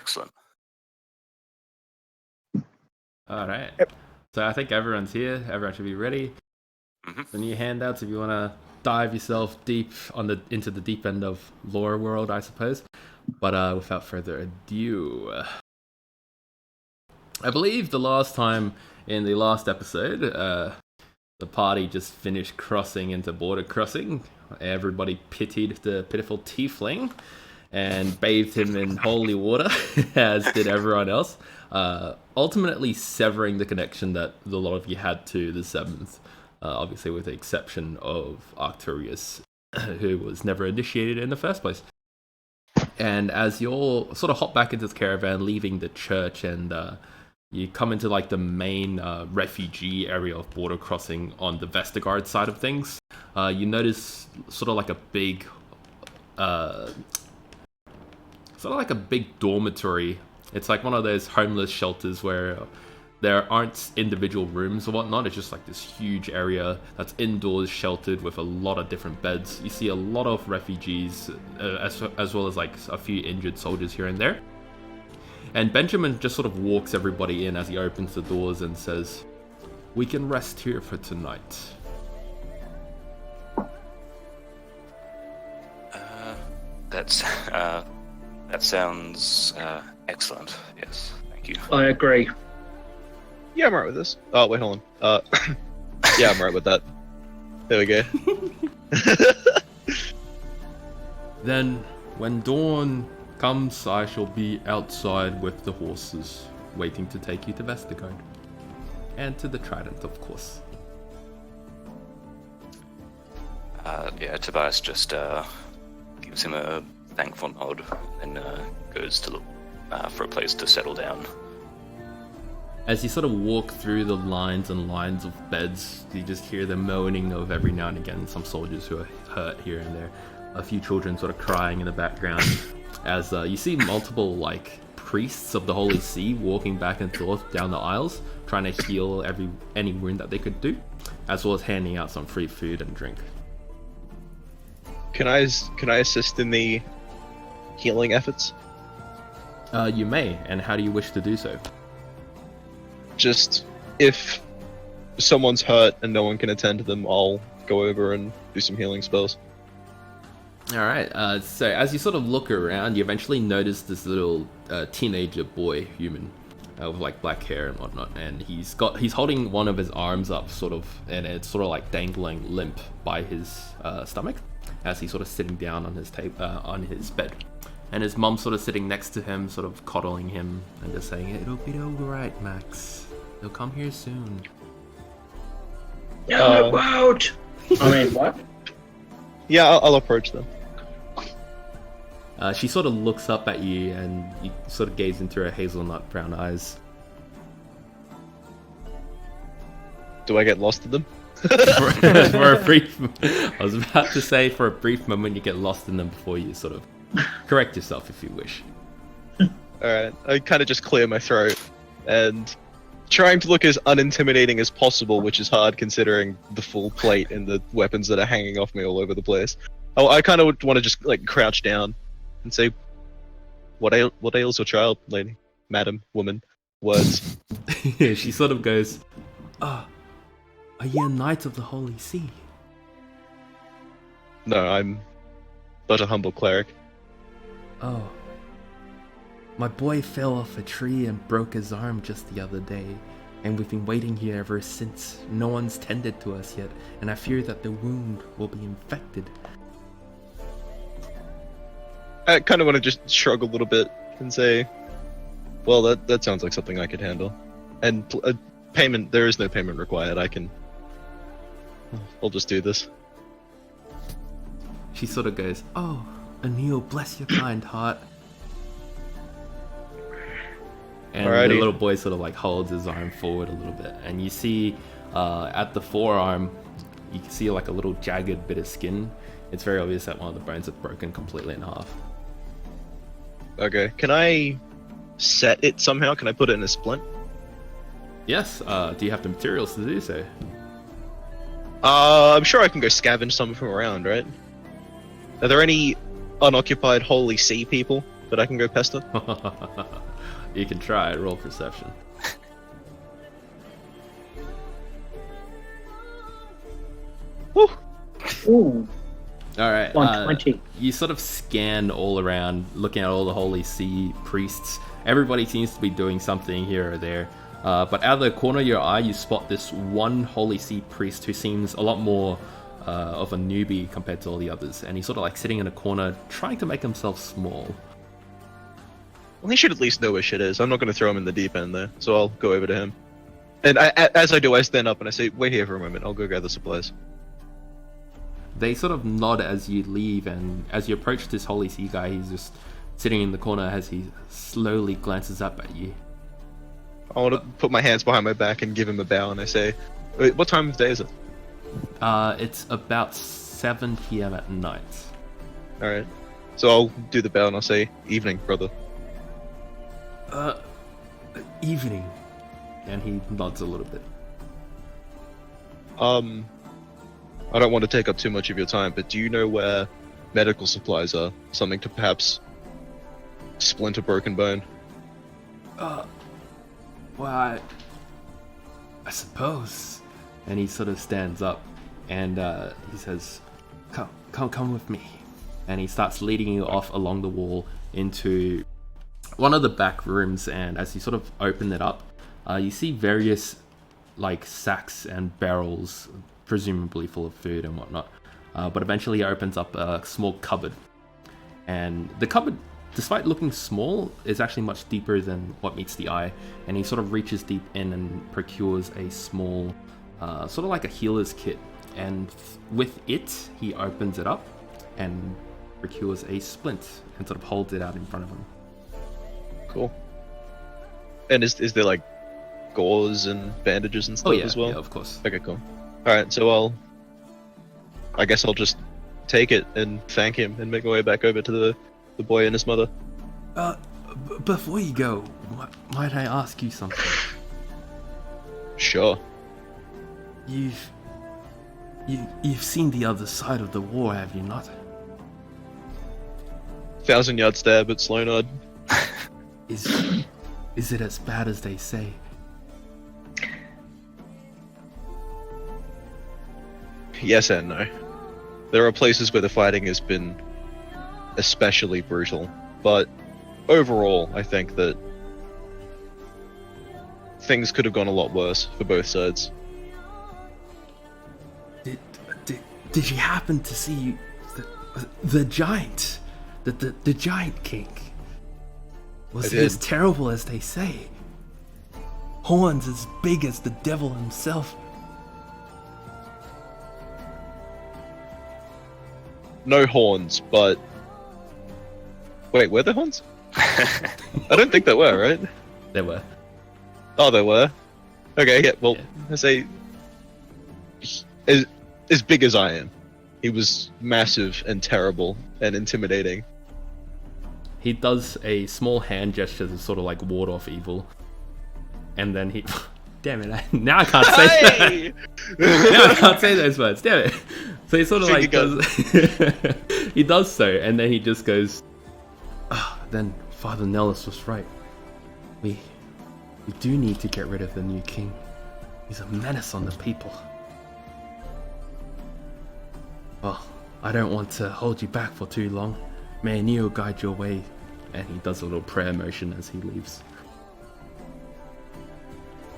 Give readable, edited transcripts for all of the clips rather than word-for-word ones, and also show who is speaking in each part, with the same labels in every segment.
Speaker 1: Excellent.
Speaker 2: All right.
Speaker 3: Yep.
Speaker 2: So I think everyone's here. Everyone should be ready. The new handouts, if you want to dive yourself deep into the deep end of lore world, I suppose. But without further ado, I believe the last time in the last episode, the party just finished crossing into border crossing. Everybody pitied the pitiful tiefling and bathed him in holy water, as did everyone else, ultimately severing the connection that a lot of you had to the Seventh, obviously with the exception of Arcturus, who was never initiated in the first place. And as you all sort of hop back into the caravan, leaving the church, and you come into like the main refugee area of border crossing on the Vestergaard side of things, you notice sort of like a big dormitory. It's like one of those homeless shelters where there aren't individual rooms or whatnot. It's just like this huge area that's indoors, sheltered with a lot of different beds. You see a lot of refugees, as well as like a few injured soldiers here and there. And Benjamin just sort of walks everybody in as he opens the doors and says, "We can rest here for tonight."
Speaker 1: That sounds excellent. Yes, thank you.
Speaker 3: I agree.
Speaker 4: Yeah, I'm right with this. Oh, wait, hold on. Yeah, I'm right with that. There we go.
Speaker 2: Then, when dawn comes, I shall be outside with the horses, waiting to take you to Vestergaard. And to the Trident, of course.
Speaker 1: Yeah, Tobias just gives him a thankful nod and goes to look for a place to settle down.
Speaker 2: As you sort of walk through the lines and lines of beds, you just hear the moaning of every now and again some soldiers who are hurt here and there. A few children sort of crying in the background. As you see multiple like priests of the Holy See walking back and forth down the aisles, trying to heal any wound that they could do, as well as handing out some free food and drink.
Speaker 4: Can I assist in the healing efforts?
Speaker 2: You may, and how do you wish to do so?
Speaker 4: Just, if someone's hurt and no one can attend to them, I'll go over and do some healing spells.
Speaker 2: Alright, so as you sort of look around, you eventually notice this little teenager boy, human, with like black hair and whatnot, and he's holding one of his arms up, sort of, and it's sort of like dangling limp by his stomach, as he's sort of sitting down on his bed. And his mum sort of sitting next to him, sort of coddling him, and just saying, "It'll be alright, Max. They'll come here soon."
Speaker 3: No, it won't! I mean, what?
Speaker 4: Yeah, I'll approach them.
Speaker 2: She sort of looks up at you, and you sort of gaze into her hazelnut brown eyes.
Speaker 4: Do I get lost in them?
Speaker 2: For a brief, I was about to say, for a brief moment, you get lost in them before you sort of correct yourself if you wish.
Speaker 4: Alright, I kind of just clear my throat, and trying to look as unintimidating as possible, which is hard considering the full plate and the weapons that are hanging off me all over the place. Oh, I kind of would want to just like crouch down and say, what ails your child, lady, madam, woman, words.
Speaker 2: She sort of goes, "Ah, are you a knight of the Holy See?"
Speaker 4: No, I'm but a humble cleric.
Speaker 2: "Oh, my boy fell off a tree and broke his arm just the other day, and we've been waiting here ever since. No one's tended to us yet, and I fear that the wound will be infected."
Speaker 4: I kind of want to just shrug a little bit and say, well, that sounds like something I could handle. And payment, there is no payment required. I'll just do this.
Speaker 2: She sort of goes, "Oh, Anil, bless your kind heart." And
Speaker 4: Alrighty.
Speaker 2: the little boy sort of like holds his arm forward a little bit, and you see at the forearm, you can see like a little jagged bit of skin. It's very obvious that one of the bones have broken completely in half.
Speaker 4: Okay, can I set it somehow? Can I put it in a splint?
Speaker 2: Yes, do you have the materials to do so?
Speaker 4: I'm sure I can go scavenge some from around, right? Are there any unoccupied Holy See people that I can go pester?
Speaker 2: You can try. Roll perception.
Speaker 4: Woo!
Speaker 3: Ooh,
Speaker 2: All right.
Speaker 3: 120.
Speaker 2: You sort of scan all around, looking at all the Holy See priests. Everybody seems to be doing something here or there. But out of the corner of your eye, you spot this one Holy See priest who seems a lot more of a newbie compared to all the others. And he's sort of like sitting in a corner, trying to make himself small.
Speaker 4: Well, he should at least know where shit is. I'm not going to throw him in the deep end there, so I'll go over to him. And as I do, I stand up and I say, wait here for a moment. I'll go gather supplies.
Speaker 2: They sort of nod as you leave, and as you approach this Holy See guy, he's just sitting in the corner as he slowly glances up at you.
Speaker 4: I want to put my hands behind my back and give him a bow, and I say, wait, what time of day is it?
Speaker 2: It's about 7 p.m. at night.
Speaker 4: Alright. So I'll do the bow and I'll say, evening, brother.
Speaker 2: Evening. And he nods a little bit.
Speaker 4: I don't want to take up too much of your time, but do you know where medical supplies are? Something to perhaps splint a broken bone?
Speaker 2: Well, I suppose. And he sort of stands up and he says, come with me. And he starts leading you off along the wall into one of the back rooms, and as you sort of open it up, you see various like sacks and barrels, presumably full of food and whatnot. But eventually he opens up a small cupboard. And the cupboard, despite looking small, is actually much deeper than what meets the eye. And he sort of reaches deep in and procures a small, sort of like a healer's kit. And with it, he opens it up and procures a splint and sort of holds it out in front of him.
Speaker 4: Cool. And is there like gauze and bandages and stuff as well?
Speaker 2: Yeah, of course.
Speaker 4: Okay, cool. Alright, so I guess I'll just take it and thank him and make my way back over to the boy and his mother.
Speaker 2: Before you go, might I ask you something?
Speaker 4: Sure.
Speaker 2: You've seen the other side of the war, have you not?
Speaker 4: 1,000-yard stab at Sloanard.
Speaker 2: Is it as bad as they say?
Speaker 4: Yes and no. There are places where the fighting has been especially brutal, but overall, I think that things could have gone a lot worse for both sides.
Speaker 2: Did you happen to see the giant, the giant king? Was it as terrible as they say? Horns as big as the devil himself.
Speaker 4: No horns, but... Wait, were there horns? I don't think there were, right?
Speaker 2: There were.
Speaker 4: Oh, there were? Okay, yeah, well, I say... As big as I am. He was massive and terrible and intimidating.
Speaker 2: He does a small hand gesture to sort of like ward off evil. And then he... Damn it, now I can't say that. Now I can't say those words, damn it. So he sort of like does... he does so, and then he just goes... then Father Nellis was right. We do need to get rid of the new king. He's a menace on the people. Well, I don't want to hold you back for too long. May Neo guide your way. And he does a little prayer motion as he leaves.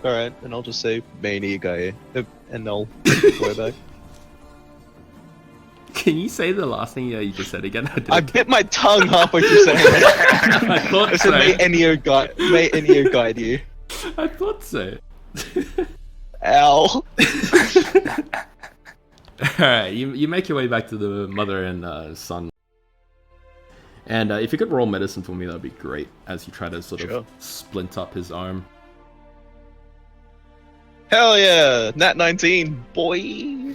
Speaker 4: Alright, and I'll just say, may Neo guide you, and I'll go back.
Speaker 2: Can you say the last thing you just said again?
Speaker 4: I bit my tongue halfway through saying it.
Speaker 2: I thought
Speaker 4: I said, may Enio guide you.
Speaker 2: I thought so.
Speaker 4: Ow.
Speaker 2: Alright, you make your way back to the mother and son. And if you could roll medicine for me, that would be great, as you try to sort of splint up his arm.
Speaker 4: Hell yeah! Nat 19, boy!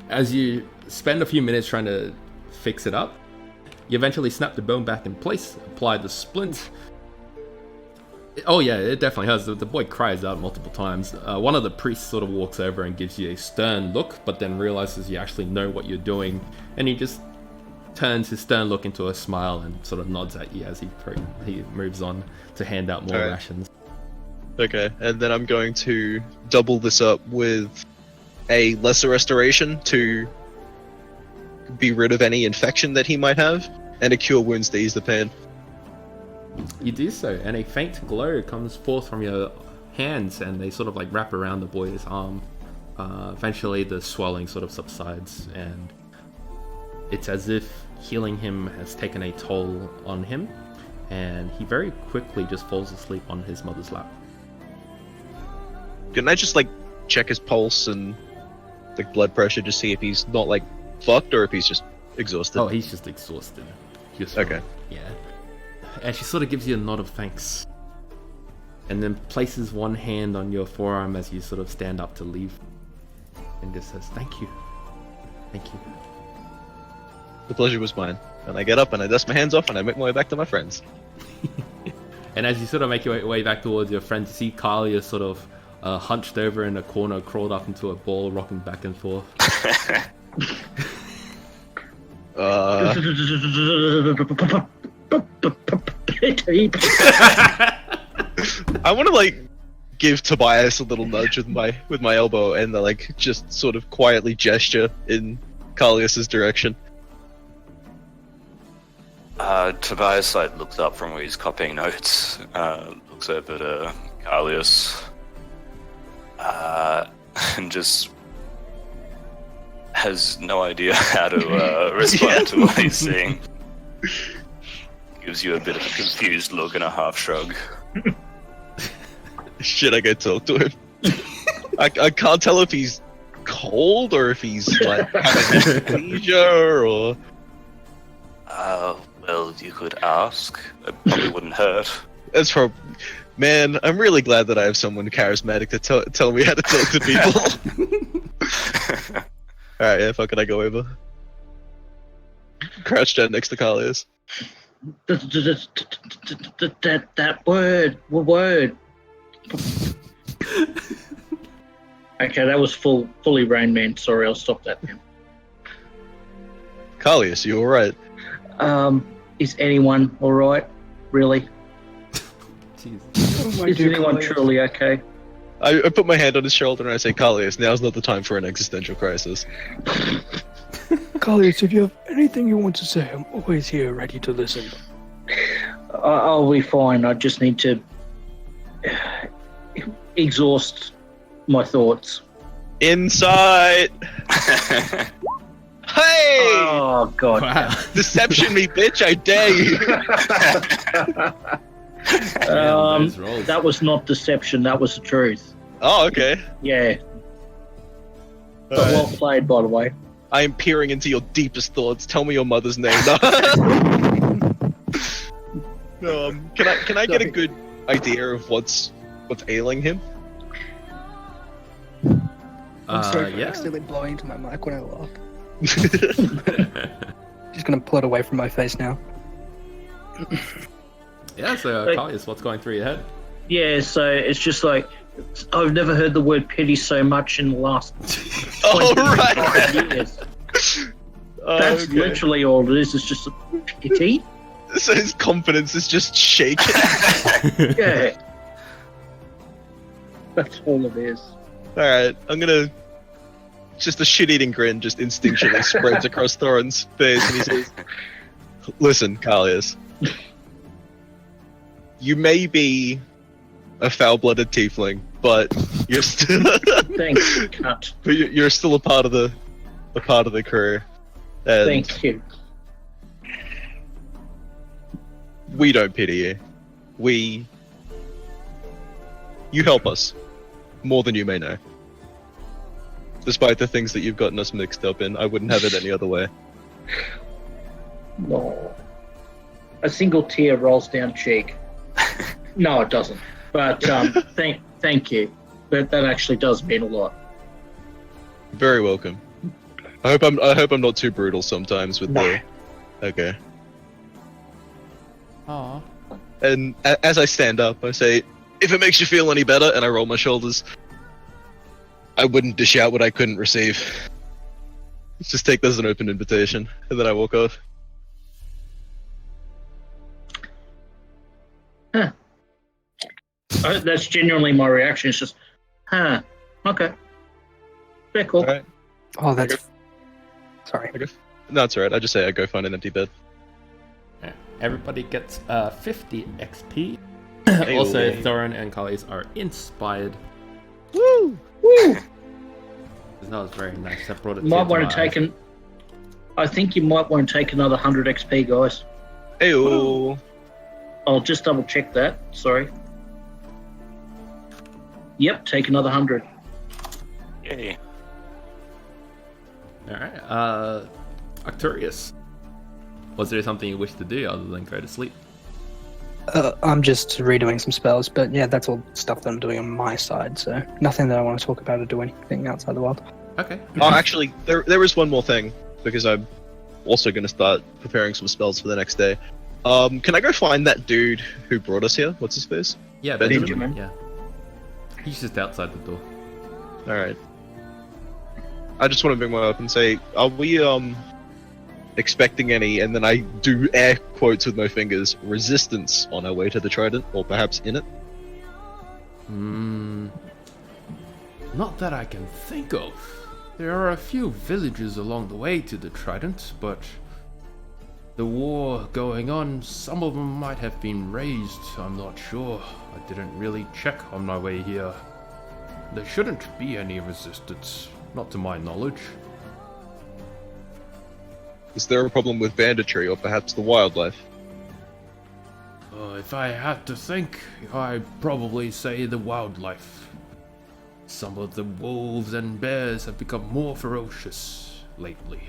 Speaker 2: As you spend a few minutes trying to fix it up, you eventually snap the bone back in place, apply the splint. Oh yeah, it definitely has. The boy cries out multiple times. One of the priests sort of walks over and gives you a stern look, but then realizes you actually know what you're doing, and he just turns his stern look into a smile and sort of nods at you as he moves on to hand out more
Speaker 4: Alright.
Speaker 2: rations.
Speaker 4: Okay, and then I'm going to double this up with a lesser restoration to be rid of any infection that he might have, and a cure wounds to ease the pain.
Speaker 2: You do so, and a faint glow comes forth from your hands, and they sort of like wrap around the boy's arm. Eventually, the swelling sort of subsides, and it's as if healing him has taken a toll on him, and he very quickly just falls asleep on his mother's lap.
Speaker 4: Couldn't I just like check his pulse and like blood pressure to see if he's not like fucked or if he's just exhausted?
Speaker 2: Oh, he's just exhausted.
Speaker 4: Okay.
Speaker 2: Yeah. And she sort of gives you a nod of thanks, and then places one hand on your forearm as you sort of stand up to leave, and just says, "Thank you. Thank you."
Speaker 4: The pleasure was mine. And I get up and I dust my hands off and I make my way back to my friends.
Speaker 2: And as you sort of make your way back towards your friends, you see Carly is sort of hunched over in a corner, crawled up into a ball, rocking back and forth.
Speaker 4: I want to like give Tobias a little nudge with my elbow and like just sort of quietly gesture in Carlius's direction.
Speaker 1: Tobias like looks up from where he's copying notes, looks over to Carlius, and just has no idea how to respond to what he's seeing. Gives you a bit of a confused look and a half shrug.
Speaker 4: Shit, I go talk to him. I can't tell if he's cold or if he's like having anesthesia or.
Speaker 1: Well, you could ask. It probably wouldn't hurt.
Speaker 4: That's for. Man, I'm really glad that I have someone charismatic to tell me how to talk to people. Alright, yeah, fuck it, I go over. Crouch down next to Carlius.
Speaker 3: That word. Okay, that was fully Rain Man. Sorry, I'll stop that now.
Speaker 4: Carlius, you alright?
Speaker 3: Is anyone alright? Really?
Speaker 2: Jesus.
Speaker 3: Is anyone truly okay?
Speaker 4: I put my hand on his shoulder and I say, Carlius, now's not the time for an existential crisis.
Speaker 5: Carlius, if you have anything you want to say, I'm always here ready to listen.
Speaker 3: I'll be fine. I just need to exhaust my thoughts.
Speaker 4: Insight! Hey!
Speaker 3: Oh, God.
Speaker 2: Wow.
Speaker 4: Deception me, bitch, I dare you!
Speaker 2: Those rolls.
Speaker 3: That was not deception. That was the truth.
Speaker 4: Oh, okay.
Speaker 3: Yeah. But
Speaker 4: Alright.
Speaker 3: well played, by the way.
Speaker 4: I am peering into your deepest thoughts. Tell me your mother's name. Can I get a good idea of what's gaining him?
Speaker 5: I'm sorry for
Speaker 2: Yeah.
Speaker 5: accidentally blowing into my mic when I laugh. Just gonna pull it away from my face now.
Speaker 2: Yeah, so Carlius, what's going through your head?
Speaker 3: Yeah, so it's just like, I've never heard the word pity so much in the last
Speaker 4: Oh,
Speaker 3: 25
Speaker 4: right!
Speaker 3: years.
Speaker 4: Oh,
Speaker 3: That's
Speaker 4: okay.
Speaker 3: literally all it is. It's just a pity.
Speaker 4: So his confidence is just shaken.
Speaker 3: Yeah. That's all it is.
Speaker 4: Alright, I'm gonna... Just a shit-eating grin just instinctually spreads across Thorin's face and he says, Listen, Carlius. You may be a foul-blooded tiefling, but you're still...
Speaker 3: Thanks, cunt.
Speaker 4: But you're still a part of the crew. And
Speaker 3: Thank you.
Speaker 4: we don't pity you. You help us. More than you may know. Despite the things that you've gotten us mixed up in, I wouldn't have it any other way.
Speaker 3: No. A single tear rolls down cheek. No, it doesn't. But thank you. That actually does mean a lot.
Speaker 4: Very welcome. I hope I'm not too brutal sometimes with the... Okay.
Speaker 2: Aww.
Speaker 4: And as I stand up, I say, if it makes you feel any better, and I roll my shoulders, I wouldn't dish out what I couldn't receive. Let's just take this as an open invitation, and then I walk off.
Speaker 3: Huh. That's genuinely my reaction. It's just, huh. Okay. Very cool.
Speaker 4: Alright.
Speaker 6: Oh, that's. Sorry.
Speaker 4: No, it's alright. I just say I go find an empty bed.
Speaker 2: Yeah. Everybody gets 50 XP.
Speaker 4: Hey,
Speaker 2: Also,
Speaker 4: okay.
Speaker 2: Thorin and Kali's are inspired.
Speaker 4: Woo!
Speaker 3: Woo!
Speaker 2: That was very nice. I brought it
Speaker 3: Might
Speaker 2: to
Speaker 3: want to take an. I think you might want to take another 100 XP, guys.
Speaker 4: Heyo!
Speaker 3: I'll just double check that. Sorry. Yep, take another 100.
Speaker 1: Yay.
Speaker 2: Alright, Arcturus. Was there something you wish to do other than go to sleep?
Speaker 6: I'm just redoing some spells, but yeah, that's all stuff that I'm doing on my side, so nothing that I want to talk about or do anything outside the world.
Speaker 2: Okay.
Speaker 4: Oh, actually, there is one more thing, because I'm also going to start preparing some spells for the next day. Can I go find that dude who brought us here? What's his face?
Speaker 2: Yeah,
Speaker 3: Benjamin.
Speaker 2: Yeah. He's just outside the door.
Speaker 4: Alright. I just want to bring one up and say, are we, expecting any, and then I do air quotes with my fingers, resistance on our way to the Trident, or perhaps in it?
Speaker 2: Not that I can think of. There are a few villages along the way to the Trident, but the war going on, some of them might have been razed, I'm not sure. I didn't really check on my way here. There shouldn't be any resistance, not to my knowledge.
Speaker 4: Is there a problem with banditry, or perhaps the wildlife?
Speaker 2: If I had to think, I'd probably say the wildlife. Some of the wolves and bears have become more ferocious lately.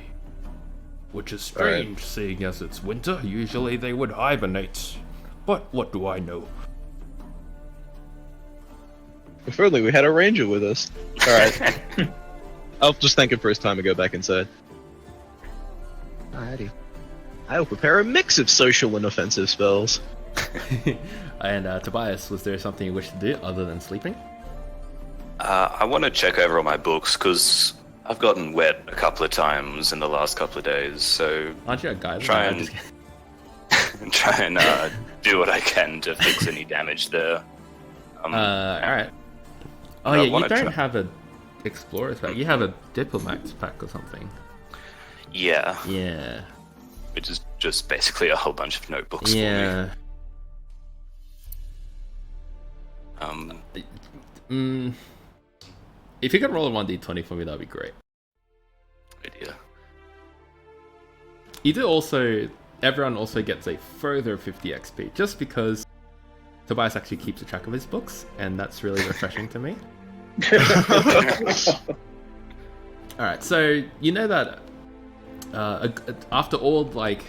Speaker 2: Which is strange, seeing as it's winter. Usually they would hibernate. But what do I know?
Speaker 4: If only we had a ranger with us. Alright. I'll just thank him for his time and go back inside. Alrighty. I'll prepare a mix of social and offensive spells.
Speaker 2: And Tobias, was there something you wish to do other than sleeping?
Speaker 1: I want to check over all my books, because I've gotten wet a couple of times in the last couple of days, so
Speaker 2: Aren't you a guy?
Speaker 1: try and do what I can to fix any damage there.
Speaker 2: Alright. Oh
Speaker 1: I
Speaker 2: yeah, you
Speaker 1: wanna
Speaker 2: don't
Speaker 1: try-
Speaker 2: have a explorer's pack. You have a diplomat's pack or something.
Speaker 1: Yeah,
Speaker 2: Yeah.
Speaker 1: which is just basically a whole bunch of notebooks
Speaker 2: Yeah.
Speaker 1: for me.
Speaker 2: If you could roll a 1d20 for me, that'd be great.
Speaker 1: Idea.
Speaker 2: You do also, everyone also gets a further 50 XP, just because Tobias actually keeps a track of his books, and that's really refreshing to me. Alright, so you know that after all, like,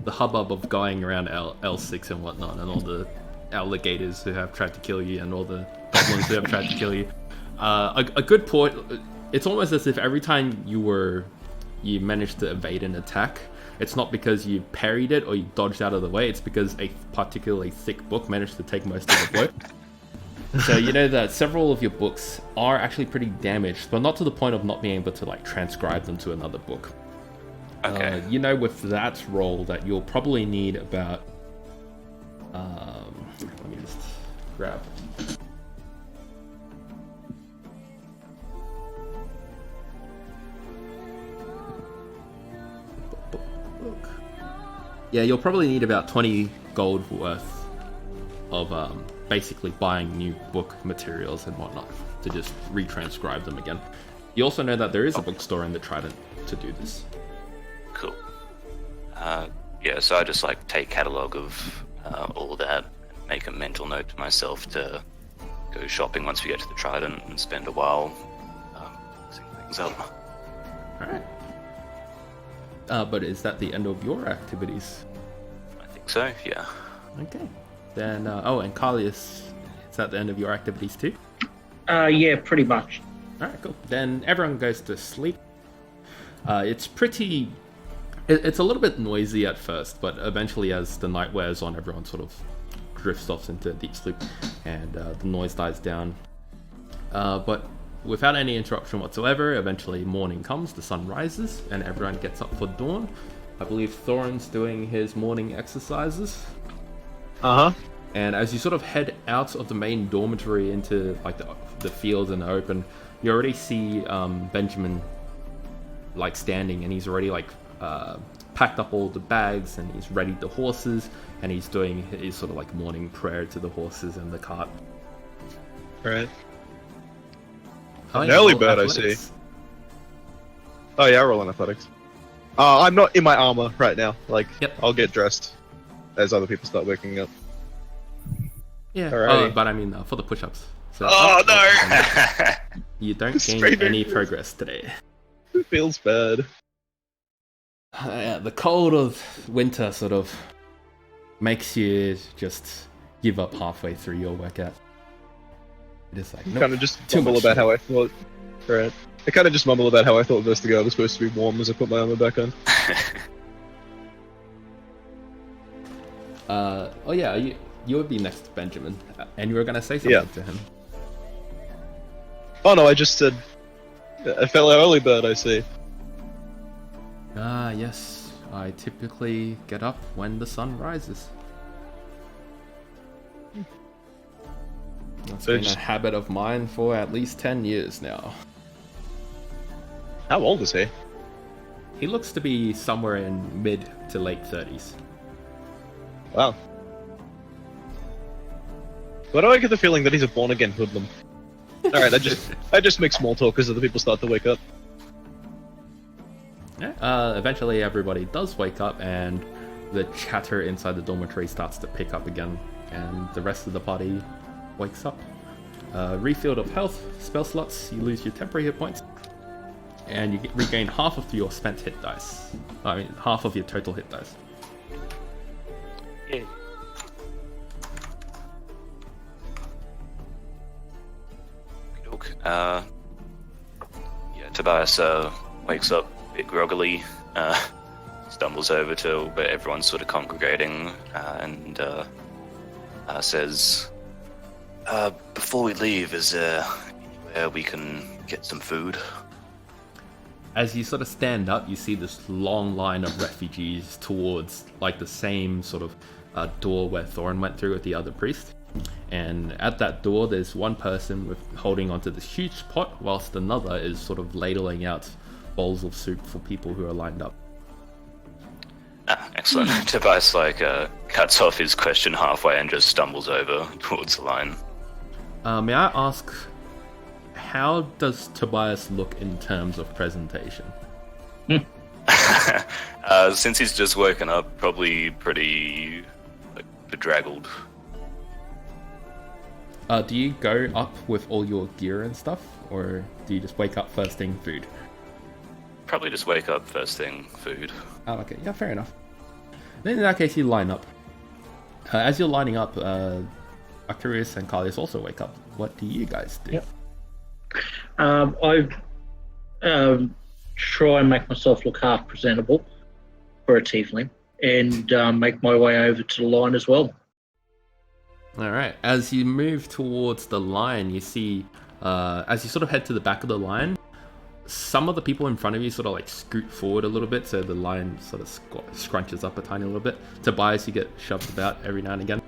Speaker 2: the hubbub of going around L6 and whatnot, and all the alligators who have tried to kill you, and all the goblins who have tried to kill you, a good point, it's almost as if every time you managed to evade an attack, it's not because you parried it or you dodged out of the way, it's because a particularly thick book managed to take most of the blow. So you know that several of your books are actually pretty damaged, but not to the point of not being able to like transcribe them to another book.
Speaker 1: Okay.
Speaker 2: You know, with that roll, that you'll probably need about. Let me just grab. Yeah, you'll probably need about 20 gold worth of basically buying new book materials and whatnot to just retranscribe them again. You also know that there is a bookstore in the Trident to do this.
Speaker 1: Cool. Yeah, so I just like take catalog of all that and make a mental note to myself to go shopping once we get to the Trident and spend a while fixing things up.
Speaker 2: Alright. But is that the end of your activities?
Speaker 1: I think so, yeah.
Speaker 2: Okay. Then, and Carlius, is that the end of your activities too?
Speaker 3: Yeah, pretty much.
Speaker 2: Alright, cool. Then everyone goes to sleep. It's pretty... It's a little bit noisy at first, but eventually as the night wears on, everyone sort of drifts off into deep sleep, and the noise dies down. But without any interruption whatsoever, eventually morning comes, the sun rises, and everyone gets up for dawn. I believe Thorin's doing his morning exercises.
Speaker 4: Uh-huh.
Speaker 2: And as you sort of head out of the main dormitory into like the fields and the open, you already see Benjamin like standing, and he's already like packed up all the bags, and he's readied the horses, and he's doing his sort of like morning prayer to the horses and the cart.
Speaker 4: Right.
Speaker 2: Oh,
Speaker 4: An
Speaker 2: yeah,
Speaker 4: early
Speaker 2: roll
Speaker 4: bird,
Speaker 2: athletics.
Speaker 4: I see. Oh yeah, roll in athletics. I'm not in my armor right now. Like,
Speaker 2: Yep.
Speaker 4: I'll get dressed as other people start waking up.
Speaker 2: Yeah,
Speaker 4: Alrighty.
Speaker 2: but I mean for the push-ups. So,
Speaker 4: No!
Speaker 2: You don't gain
Speaker 4: Straight
Speaker 2: any
Speaker 4: into-
Speaker 2: progress today.
Speaker 4: It feels bad.
Speaker 2: The cold of winter sort of makes you just give up halfway through your workout. It is like, nope,
Speaker 4: Kind of just
Speaker 2: too
Speaker 4: mumble
Speaker 2: much
Speaker 4: about how I thought. Right. I kind of just mumble about how I thought Vestergaard was supposed to be warm as I put my armor back on.
Speaker 2: Oh yeah, you would be next to Benjamin, and you were gonna say something to him.
Speaker 4: Oh no, I just said a fellow early bird, I see.
Speaker 2: Ah, yes. I typically get up when the sun rises. That's
Speaker 4: So
Speaker 2: been
Speaker 4: just-
Speaker 2: a habit of mine for at least 10 years now.
Speaker 4: How old is he?
Speaker 2: He looks to be somewhere in mid to late 30s.
Speaker 4: Wow. Why do I get the feeling that he's a born-again hoodlum? Alright, I just make small talk as other people start to wake up.
Speaker 2: Yeah. Eventually everybody does wake up, and the chatter inside the dormitory starts to pick up again, and the rest of the party wakes up. Refill of health, spell slots, you lose your temporary hit points, and you regain half of your spent hit dice. I mean, half of your total hit dice.
Speaker 1: Yeah. Yeah, Tobias wakes up a bit groggily, stumbles over to where everyone's sort of congregating, and says, before we leave, is there anywhere we can get some food?
Speaker 2: As you sort of stand up, you see this long line of refugees towards like the same sort of door where Thorin went through with the other priest. And at that door, there's one person with holding onto this huge pot, whilst another is sort of ladling out bowls of soup for people who are lined up.
Speaker 1: Ah, excellent. Tobias cuts off his question halfway and just stumbles over towards the line.
Speaker 2: May I ask, how does Tobias look in terms of presentation?
Speaker 1: Since he's just woken up, probably pretty bedraggled.
Speaker 2: Do you go up with all your gear and stuff, or do you just wake up first thing food?
Speaker 1: Probably just wake up first thing, food.
Speaker 2: Oh, okay, yeah, fair enough. Then in that case, you line up. As you're lining up, Arcturus and Kalius also wake up. What do you guys do?
Speaker 3: Yep. I try and make myself look half presentable for a tiefling, and make my way over to the line as well.
Speaker 2: Alright, as you move towards the line, you see, as you sort of head to the back of the line, some of the people in front of you sort of like scoot forward a little bit, so the line sort of scrunches up a tiny little bit. Tobias, you get shoved about every now and again.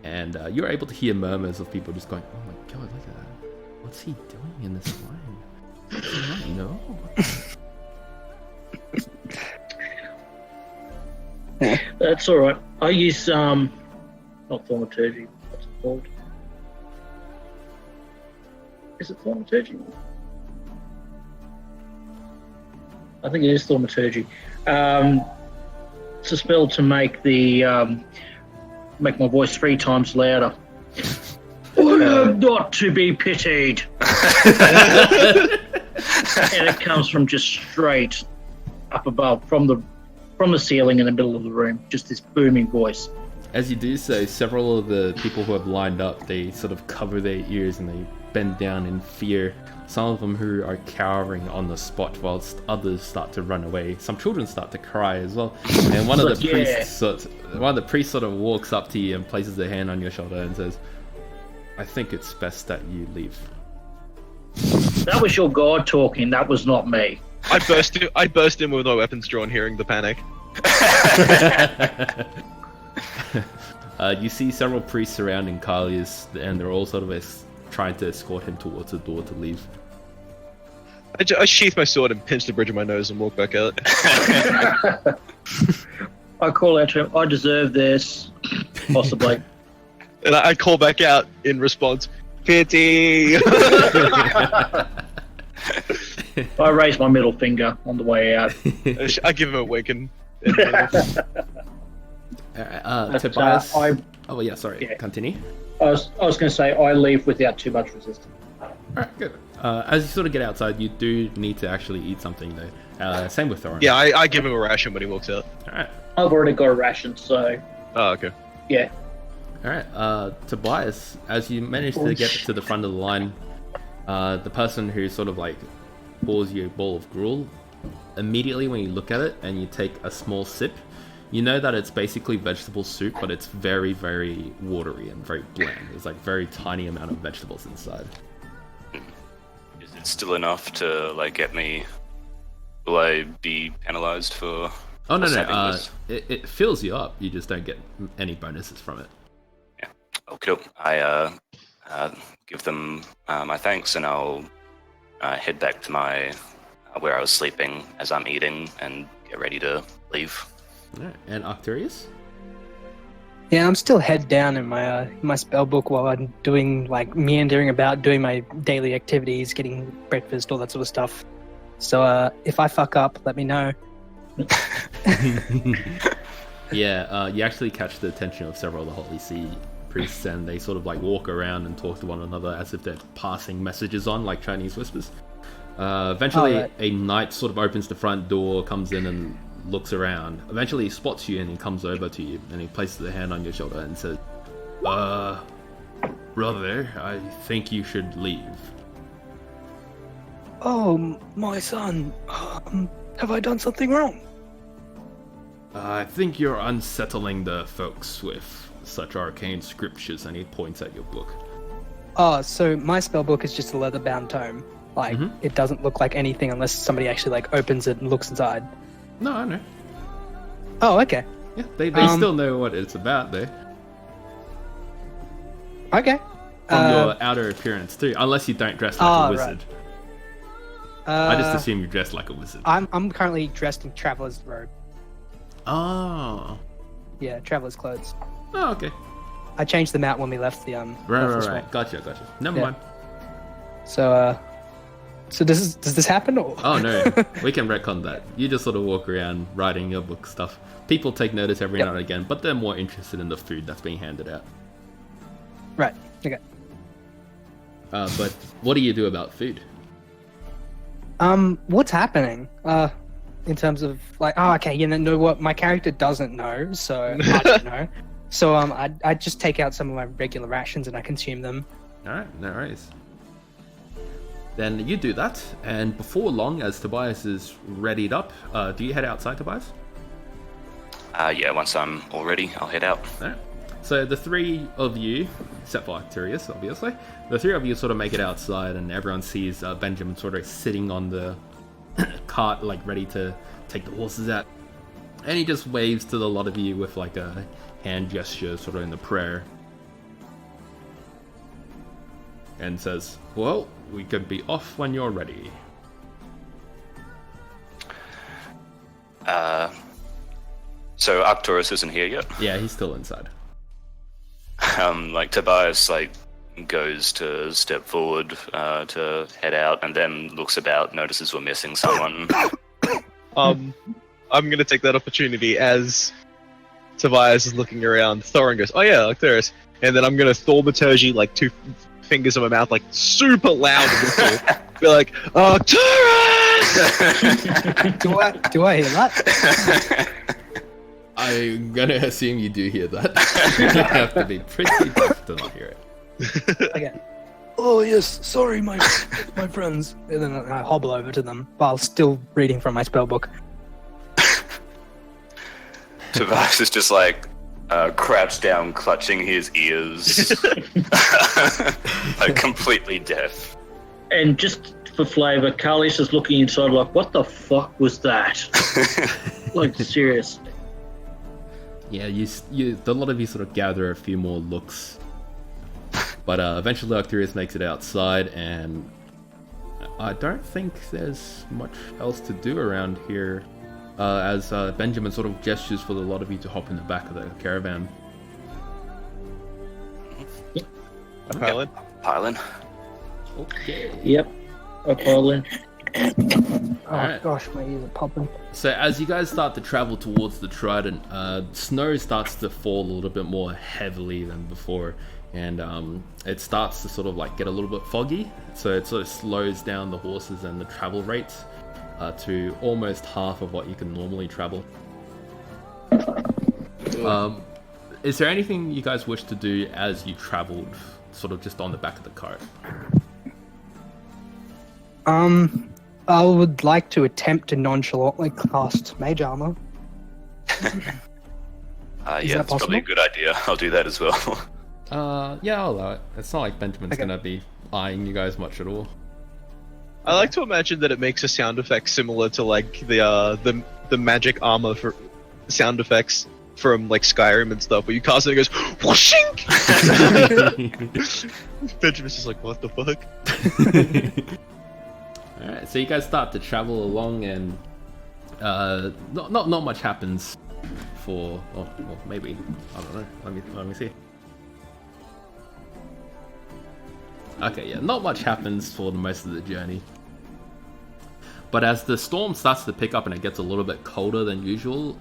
Speaker 2: And you're able to hear murmurs of people just going, oh my god, look at that. What's he doing in this line? Does he not know?
Speaker 3: That's all right. I use not thaumaturgy. What's it called? Is it thaumaturgy? I think it is thaumaturgy. It's a spell to make the make my voice 3 times louder. I am not to be pitied. And it comes from just straight up above, from the ceiling in the middle of the room. Just this booming voice.
Speaker 2: As you do so, several of the people who have lined up, they sort of cover their ears and they bend down in fear. Some of them who are cowering on the spot, whilst others start to run away. Some children start to cry as well. And one of the priests sort of walks up to you and places their hand on your shoulder and says, "I think it's best that you leave."
Speaker 3: That was your god talking. That was not me.
Speaker 4: I burst in with my weapons drawn, hearing the panic.
Speaker 2: You see several priests surrounding Kalius, and they're all sort of trying to escort him towards the door to leave.
Speaker 4: I sheath my sword and pinch the bridge of my nose and walk back out.
Speaker 3: I call out to him, I deserve this. Possibly.
Speaker 4: And I call back out in response, pity!
Speaker 3: I raise my middle finger on the way out.
Speaker 4: I give him a wink and
Speaker 2: Tobias.
Speaker 3: I
Speaker 2: Oh yeah, sorry.
Speaker 3: Yeah.
Speaker 2: Continue.
Speaker 3: was going to say, I leave without too much resistance.
Speaker 2: Alright, good. As you sort of get outside, you do need to actually eat something though. Same with Thorin.
Speaker 4: yeah, I give him a ration when he walks out.
Speaker 2: Alright.
Speaker 3: I've already got a ration, so
Speaker 4: Oh, okay.
Speaker 3: yeah.
Speaker 2: Alright, Tobias, as you manage to get to the front of the line, the person who sort of like pours you a bowl of gruel, immediately when you look at it and you take a small sip, you know that it's basically vegetable soup, but it's very, very watery and very bland. There's like very tiny amount of vegetables inside.
Speaker 1: Is it still enough to like get me? Will I be penalized for?
Speaker 2: Oh no,
Speaker 1: having
Speaker 2: no,
Speaker 1: this?
Speaker 2: it fills you up. You just don't get any bonuses from it.
Speaker 1: Okay, I give them my thanks, and I'll head back to my where I was sleeping as I'm eating, and get ready to leave.
Speaker 2: Alright, and Arcturus?
Speaker 6: Yeah, I'm still head down in my spell book while I'm doing meandering about, doing my daily activities, getting breakfast, all that sort of stuff. So if I fuck up, let me know.
Speaker 2: Yeah, you actually catch the attention of several of the Holy See priests, and they sort of walk around and talk to one another as if they're passing messages on, like Chinese whispers. Eventually,
Speaker 6: Alright.
Speaker 2: a knight sort of opens the front door, comes in and looks around. Eventually, he spots you and he comes over to you, and he places a hand on your shoulder and says, brother, I think you should leave.
Speaker 5: Oh, my son. Have I done something wrong?
Speaker 2: I think you're unsettling the folks with such arcane scriptures, and he points at your book.
Speaker 6: Oh, so my spell book is just a leather-bound tome. It doesn't look like anything unless somebody actually opens it and looks inside.
Speaker 2: No, I know.
Speaker 6: Oh, okay.
Speaker 2: Yeah, they still know what it's about, though.
Speaker 6: Okay.
Speaker 2: From your outer appearance, too. Unless you don't dress like a wizard. I just assume you dress like a wizard.
Speaker 6: I'm currently dressed in traveler's robe.
Speaker 2: Oh.
Speaker 6: Yeah, traveler's clothes.
Speaker 2: Oh, okay.
Speaker 6: I changed them out when we left the
Speaker 2: Right. Gotcha. Never mind.
Speaker 6: So does this happen or?
Speaker 2: Oh no, we can retcon that. You just sort of walk around writing your book stuff. People take notice every now and again, but they're more interested in the food that's being handed out.
Speaker 6: Right. Okay.
Speaker 2: But what do you do about food?
Speaker 6: What's happening? In terms of okay, you know what? My character doesn't know, so I don't know. So I just take out some of my regular rations and I consume them.
Speaker 2: All right, no worries. Then you do that, and before long, as Tobias is readied up, do you head outside, Tobias?
Speaker 1: Yeah, once I'm all ready, I'll head out.
Speaker 2: All right. So the three of you, except for Arcturus, obviously, the three of you sort of make it outside, and everyone sees Benjamin sort of sitting on the cart, ready to take the horses out. And he just waves to the lot of you with a hand gesture, sort of in the prayer. And says, well, we could be off when you're ready.
Speaker 1: So Arcturus isn't here yet?
Speaker 2: Yeah, he's still inside.
Speaker 1: Tobias, goes to step forward to head out, and then looks about, notices we're missing someone.
Speaker 4: I'm gonna take that opportunity as Tobias is looking around. Thorin goes, oh yeah, Arcturus. And then I'm gonna thaumaturgy, 2 fingers in my mouth, super loud and whistle. Be like, Arcturus!
Speaker 6: Do I hear that?
Speaker 2: I'm gonna assume you do hear that. You have to be pretty deaf to not hear it.
Speaker 6: Okay. Oh yes, sorry, my friends. And then I hobble over to them while still reading from my spellbook.
Speaker 1: Tobias is just crouched down, clutching his ears, completely deaf.
Speaker 3: And just for flavour, Carly's just looking inside what the fuck was that? Seriously.
Speaker 2: Yeah, a lot of you sort of gather a few more looks, but eventually Arcturus makes it outside, and I don't think there's much else to do around here. As Benjamin sort of gestures for a lot of you to hop in the back of the caravan.
Speaker 4: A pilot.
Speaker 1: Piling.
Speaker 2: Okay.
Speaker 3: Yep. Pauline.
Speaker 6: Oh
Speaker 2: Alright.
Speaker 6: gosh, my ears are popping.
Speaker 2: So as you guys start to travel towards the Trident, snow starts to fall a little bit more heavily than before, and it starts to sort of like get a little bit foggy. So it sort of slows down the horses and the travel rates to almost half of what you can normally travel. Is there anything you guys wish to do as you traveled, sort of just on the back of the cart?
Speaker 6: I would like to attempt to nonchalantly cast Mage Armor.
Speaker 1: Yeah,
Speaker 6: that
Speaker 1: it's probably
Speaker 6: possible?
Speaker 1: a good idea. I'll do that as well.
Speaker 2: Yeah, I'll allow it. It's not like Benjamin's
Speaker 6: Okay.
Speaker 2: gonna be eyeing you guys much at all.
Speaker 4: I like to imagine that it makes a sound effect similar to like the magic armor for sound effects from like Skyrim and stuff, where you cast it and it goes whooshing. Benjamin's just like, what the fuck?
Speaker 2: Alright, so you guys start to travel along, and not much happens for, well, maybe, I don't know. Let me see. Okay, yeah, not much happens for the most of the journey. But as the storm starts to pick up and it gets a little bit colder than usual,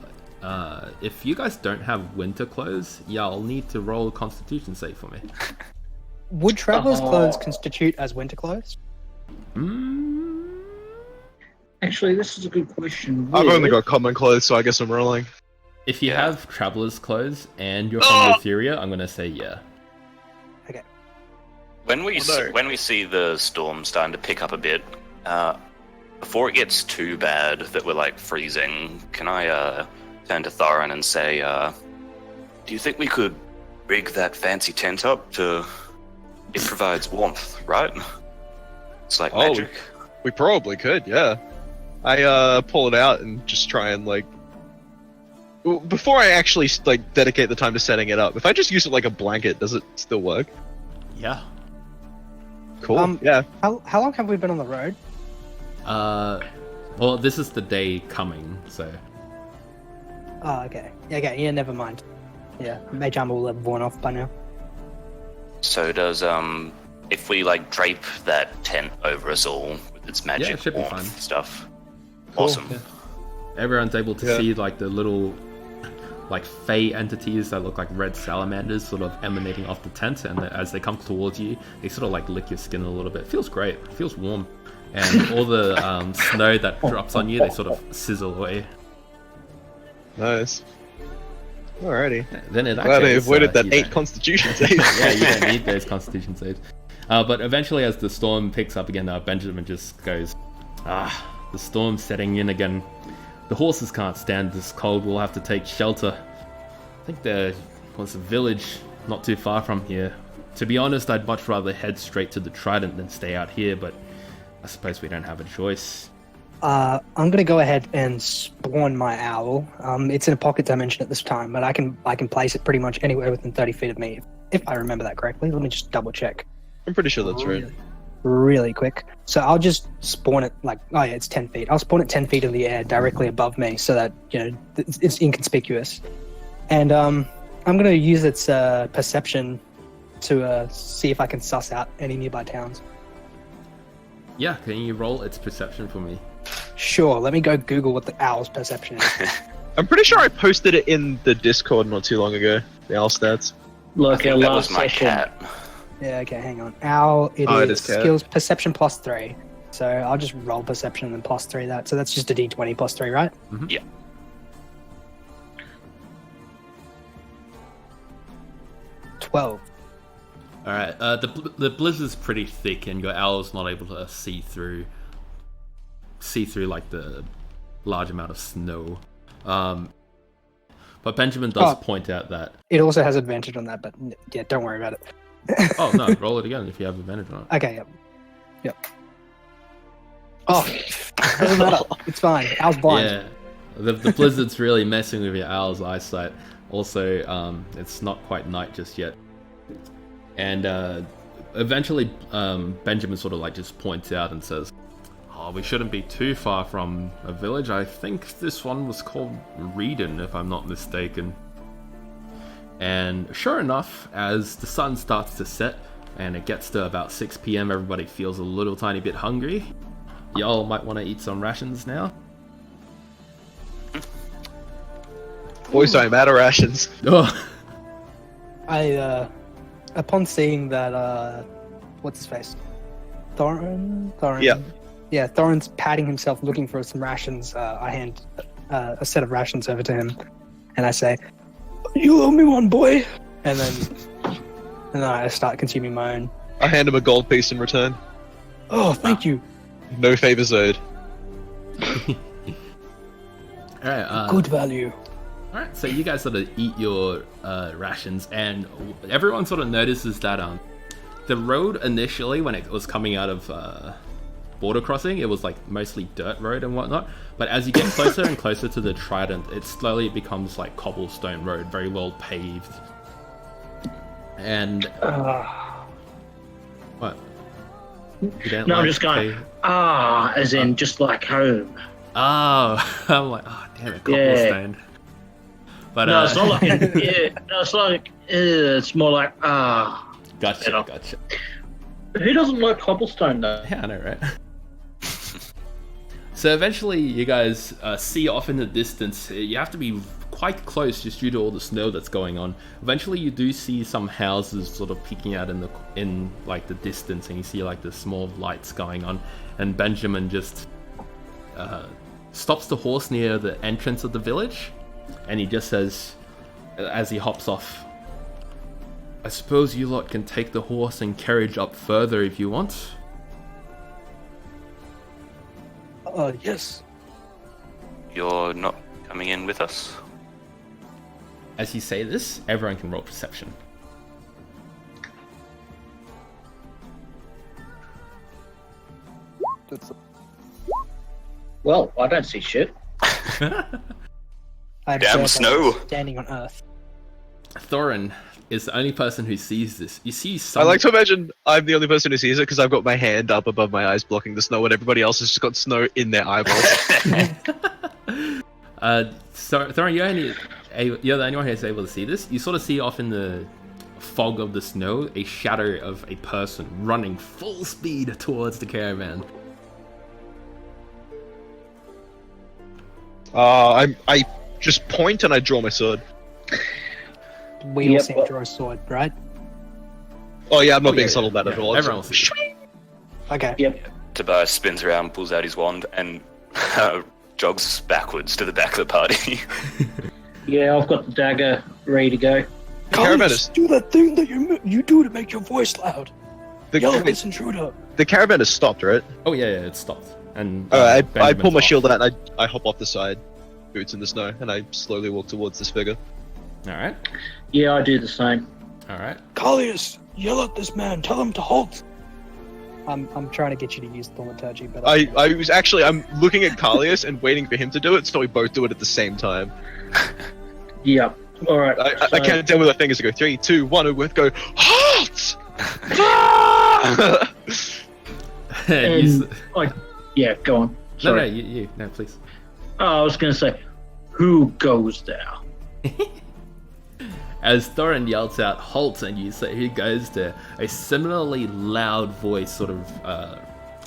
Speaker 2: if you guys don't have winter clothes, yeah, I'll need to roll a Constitution save for me.
Speaker 6: Would traveler's
Speaker 3: Oh.
Speaker 6: clothes constitute as winter clothes?
Speaker 3: Actually, this is a good question.
Speaker 4: I've only
Speaker 3: Would-
Speaker 4: got common clothes, so I guess I'm rolling.
Speaker 2: If you
Speaker 1: Yeah.
Speaker 2: have traveler's clothes and you're from Etheria, I'm gonna say yeah.
Speaker 1: When we
Speaker 4: no.
Speaker 1: when we see the storm starting to pick up a bit, before it gets too bad that we're like freezing, can I turn to Thorin and say, do you think we could rig that fancy tent up to? It provides warmth, right? It's like
Speaker 4: Oh.
Speaker 1: magic.
Speaker 4: We probably could, yeah. I pull it out and just try and like. Before I actually like dedicate the time to setting it up, if I just use it like a blanket, does it still work?
Speaker 2: Yeah.
Speaker 4: Cool. Yeah.
Speaker 6: How long have we been on the road?
Speaker 2: Well, this is the day coming, so
Speaker 6: Oh, okay. Yeah, never mind. Yeah, Mage Armor will have worn off by now.
Speaker 1: So does if we like drape that tent over us all with its magic
Speaker 2: it should be
Speaker 1: warmth
Speaker 2: fine.
Speaker 1: stuff?
Speaker 4: Cool.
Speaker 1: Awesome.
Speaker 2: Yeah. Everyone's able to
Speaker 4: Yeah.
Speaker 2: see like the little like fey entities that look like red salamanders sort of emanating off the tent, and as they come towards you, they sort of like lick your skin a little bit. It feels great. It feels warm. And all the snow that drops on you, they sort of sizzle away.
Speaker 4: Nice. Alrighty.
Speaker 2: Then it
Speaker 4: Glad
Speaker 2: actually
Speaker 4: I avoided that
Speaker 2: you
Speaker 4: 8
Speaker 2: don't-
Speaker 4: constitution save.
Speaker 2: Yeah, you don't need those constitution saves. But eventually, as the storm picks up again, Benjamin just goes, the storm's setting in again. The horses can't stand this cold. We'll have to take shelter. I think there was a village not too far from here. To be honest, I'd much rather head straight to the Trident than stay out here, but I suppose we don't have a choice.
Speaker 6: I'm gonna go ahead and spawn my owl. It's in a pocket dimension at this time, but I can place it pretty much anywhere within 30 feet of me, if I remember that correctly. Let me just double check.
Speaker 4: I'm pretty sure that's right.
Speaker 6: Really quick. So I'll just spawn it it's 10 feet. I'll spawn it 10 feet in the air directly above me so that, it's inconspicuous. And I'm going to use its perception to see if I can suss out any nearby towns.
Speaker 2: Yeah, can you roll its perception for me?
Speaker 6: Sure, let me go Google what the owl's perception is.
Speaker 4: I'm pretty sure I posted it in the Discord not too long ago. The owl stats.
Speaker 1: I
Speaker 3: Look, our
Speaker 1: think that was
Speaker 3: last
Speaker 1: my
Speaker 3: session.
Speaker 1: cat.
Speaker 6: Yeah, okay, hang on. Owl, it
Speaker 4: Oh, it
Speaker 6: is
Speaker 4: is cat.
Speaker 6: skills perception +3. So I'll just roll perception and then +3 that. So that's just a d20 +3, right?
Speaker 2: Mhm.
Speaker 1: Yeah.
Speaker 6: 12.
Speaker 2: All right. The blizzard's pretty thick, and your owl's not able to see through like the large amount of snow. But Benjamin does
Speaker 6: Oh.
Speaker 2: point out that.
Speaker 6: It also has advantage on that, but yeah, don't worry about it.
Speaker 2: Oh no! Roll it again if you have advantage on it.
Speaker 6: Okay, yep. Oh, doesn't matter. It's fine. Owl's blind.
Speaker 2: Yeah, the blizzard's really messing with your owl's eyesight. Also, it's not quite night just yet. And eventually, Benjamin sort of like just points out and says, "Oh, we shouldn't be too far from a village. I think this one was called Readon, if I'm not mistaken." And sure enough, as the sun starts to set and it gets to about 6 p.m, everybody feels a little tiny bit hungry. Y'all might want to eat some rations now.
Speaker 4: Boys don't matter rations.
Speaker 2: Oh,
Speaker 6: Upon seeing that, what's his face? Thorin?
Speaker 4: Yeah.
Speaker 6: Yeah, Thorin's patting himself looking for some rations. I hand a set of rations over to him, and I say, "You owe me one, boy." And then I start consuming my own.
Speaker 4: I hand him a gold piece in return.
Speaker 6: Oh, thank you.
Speaker 4: No favors owed.
Speaker 2: alright,
Speaker 6: Good value.
Speaker 2: Alright, so you guys sort of eat your rations, and everyone sort of notices that the road initially, when it was coming out of border crossing, it was like mostly dirt road and whatnot, but as you get closer and closer to the Trident, it slowly becomes like cobblestone road, very well paved. And what? You don't
Speaker 3: No, I'm
Speaker 2: like
Speaker 3: just going,
Speaker 2: paved-
Speaker 3: as in just like home.
Speaker 2: Oh, I'm like, oh damn it, cobblestone. But
Speaker 3: No, it's not like, no, it's like, it's more like,
Speaker 2: gotcha,
Speaker 3: you know.
Speaker 2: gotcha.
Speaker 3: Who doesn't like cobblestone though?
Speaker 2: Yeah, I know, right? So eventually you guys see off in the distance. You have to be quite close just due to all the snow that's going on. Eventually you do see some houses sort of peeking out in like the distance, and you see like the small lights going on, and Benjamin just stops the horse near the entrance of the village, and he just says, as he hops off, "I suppose you lot can take the horse and carriage up further if you want."
Speaker 6: Yes.
Speaker 1: You're not coming in with us?
Speaker 2: As you say this, everyone can roll perception.
Speaker 3: Well, I don't see shit.
Speaker 6: I'm
Speaker 1: Damn snow.
Speaker 6: standing on Earth.
Speaker 2: Thorin is the only person who sees this. You see
Speaker 4: I
Speaker 2: some...
Speaker 4: like to imagine I'm the only person who sees it because I've got my hand up above my eyes blocking the snow, and everybody else has just got snow in their eyeballs.
Speaker 2: So, Thorin, you're the only one who's able to see this. You sort of see off in the fog of the snow a shadow of a person running full speed towards the caravan.
Speaker 4: I just point and I draw my sword.
Speaker 6: We all
Speaker 3: Yep.
Speaker 6: see him draw a sword, right?
Speaker 4: Oh yeah, I'm not
Speaker 2: Oh,
Speaker 4: being
Speaker 2: yeah,
Speaker 4: subtle about it at all.
Speaker 2: Everyone will see it.
Speaker 6: Okay.
Speaker 3: Yep.
Speaker 1: Tobias spins around, pulls out his wand, and jogs backwards to the back of the party.
Speaker 3: Yeah, I've got the dagger ready to go.
Speaker 4: caravan is-
Speaker 5: do that thing that you do to make your voice loud.
Speaker 4: The,
Speaker 5: Yell at this intruder.
Speaker 4: the caravan is stopped, right?
Speaker 2: Oh yeah, it's stopped. And
Speaker 4: I
Speaker 2: Benjamin's
Speaker 4: pull my
Speaker 2: off.
Speaker 4: shield out and I hop off the side, boots in the snow, and I slowly walk towards this figure.
Speaker 2: Alright,
Speaker 3: Yeah, I do the same.
Speaker 2: alright.
Speaker 5: Callius, yell at this man. Tell him to halt.
Speaker 6: I'm trying to get you to use thaumaturgy, but
Speaker 4: I'm looking at Callius and waiting for him to do it, so we both do it at the same time.
Speaker 3: Yep. All right.
Speaker 4: I can't tell with our fingers to go 3, 2, 1, and we go halt. Ah!
Speaker 3: And, yeah, go on.
Speaker 2: No,
Speaker 3: Sorry.
Speaker 2: you. No, please.
Speaker 3: Oh, I was going to say, who goes there?
Speaker 2: As Thorin yells out, "Halt!" and you say, "Who goes there?" a similarly loud voice sort of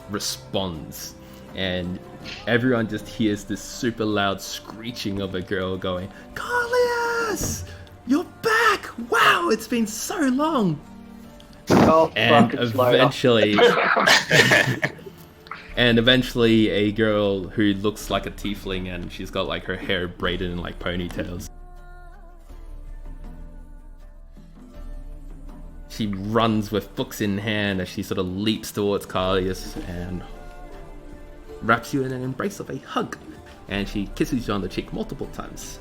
Speaker 2: responds, and everyone just hears this super loud screeching of a girl going, "Callius! You're back! Wow, it's been so long!"
Speaker 3: Oh,
Speaker 2: And
Speaker 3: fuck, it's loader.
Speaker 2: eventually a girl who looks like a tiefling, and she's got like her hair braided in like ponytails. She runs with books in hand as she sort of leaps towards Callius and wraps you in an embrace of a hug, and she kisses you on the cheek multiple times.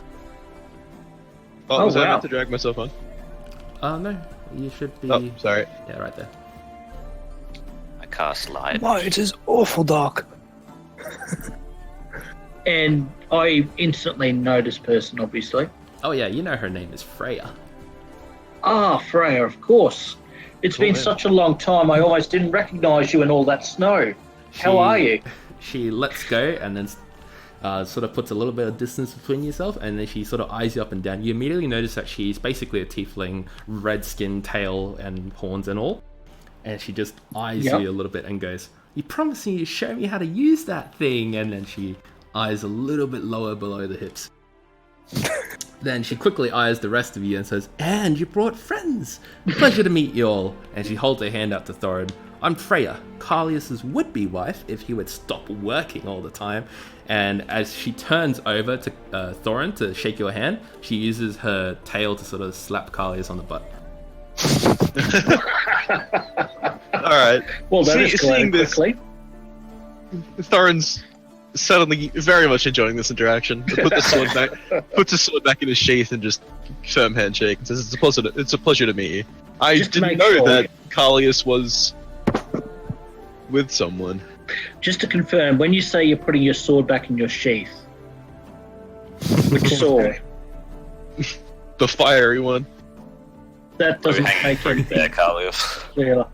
Speaker 4: Oh, was I
Speaker 3: wow.
Speaker 4: meant to drag myself on?
Speaker 2: No, you should be...
Speaker 4: Oh, sorry.
Speaker 2: Yeah, right there.
Speaker 1: I cast light.
Speaker 5: My, it is awful dark.
Speaker 3: And I instantly know this person, obviously.
Speaker 2: Oh yeah, you know her name is Freya.
Speaker 3: Ah, Freya, of course. It's been
Speaker 4: man.
Speaker 3: such a long time, I almost didn't recognize you in all that snow. How are you?
Speaker 2: She lets go and then sort of puts a little bit of distance between yourself, and then she sort of eyes you up and down. You immediately notice that she's basically a tiefling, red skin, tail, and horns and all. And she just eyes
Speaker 3: Yep.
Speaker 2: you a little bit and goes, "You promised me you'd show me how to use that thing." And then she eyes a little bit lower below the hips. Then she quickly eyes the rest of you and says, "And you brought friends. Pleasure to meet you all." And she holds her hand out to Thorin. "I'm Freya, Carlius's would-be wife, if he would stop working all the time." And as she turns over to Thorin to shake your hand, she uses her tail to sort of slap Carlius on the butt.
Speaker 4: Alright.
Speaker 3: Well, that
Speaker 4: See-
Speaker 3: is
Speaker 4: seeing
Speaker 3: going
Speaker 4: this-
Speaker 3: quickly.
Speaker 4: Thorin's suddenly very much enjoying this interaction. He puts his sword back in his sheath and just firm handshake and says, It's a pleasure to meet you. I
Speaker 3: Just to
Speaker 4: didn't
Speaker 3: make
Speaker 4: know
Speaker 3: sure-
Speaker 4: that Carlius was with someone."
Speaker 3: Just to confirm, when you say you're putting your sword back in your sheath, which sword?
Speaker 4: The fiery one.
Speaker 3: That doesn't
Speaker 1: hanging
Speaker 3: make
Speaker 1: fruit
Speaker 3: anything
Speaker 1: there, Carlius.
Speaker 3: clear.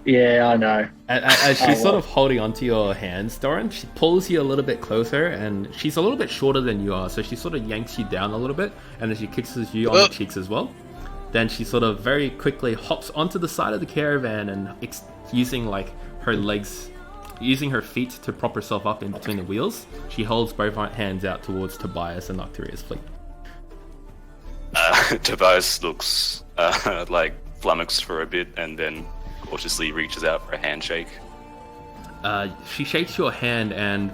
Speaker 3: Yeah, I know.
Speaker 2: As she's
Speaker 3: Oh,
Speaker 2: sort
Speaker 3: well.
Speaker 2: of holding onto your hands, Thorin, she pulls you a little bit closer, and she's a little bit shorter than you are, so she sort of yanks you down a little bit, and then she kisses you on the cheeks as well. Then she sort of very quickly hops onto the side of the caravan and using like her legs, using her feet to prop herself up in between the wheels, she holds both hands out towards Tobias and Nocturia's fleet.
Speaker 1: Tobias looks like flummoxed for a bit and then cautiously reaches out for a handshake.
Speaker 2: She shakes your hand and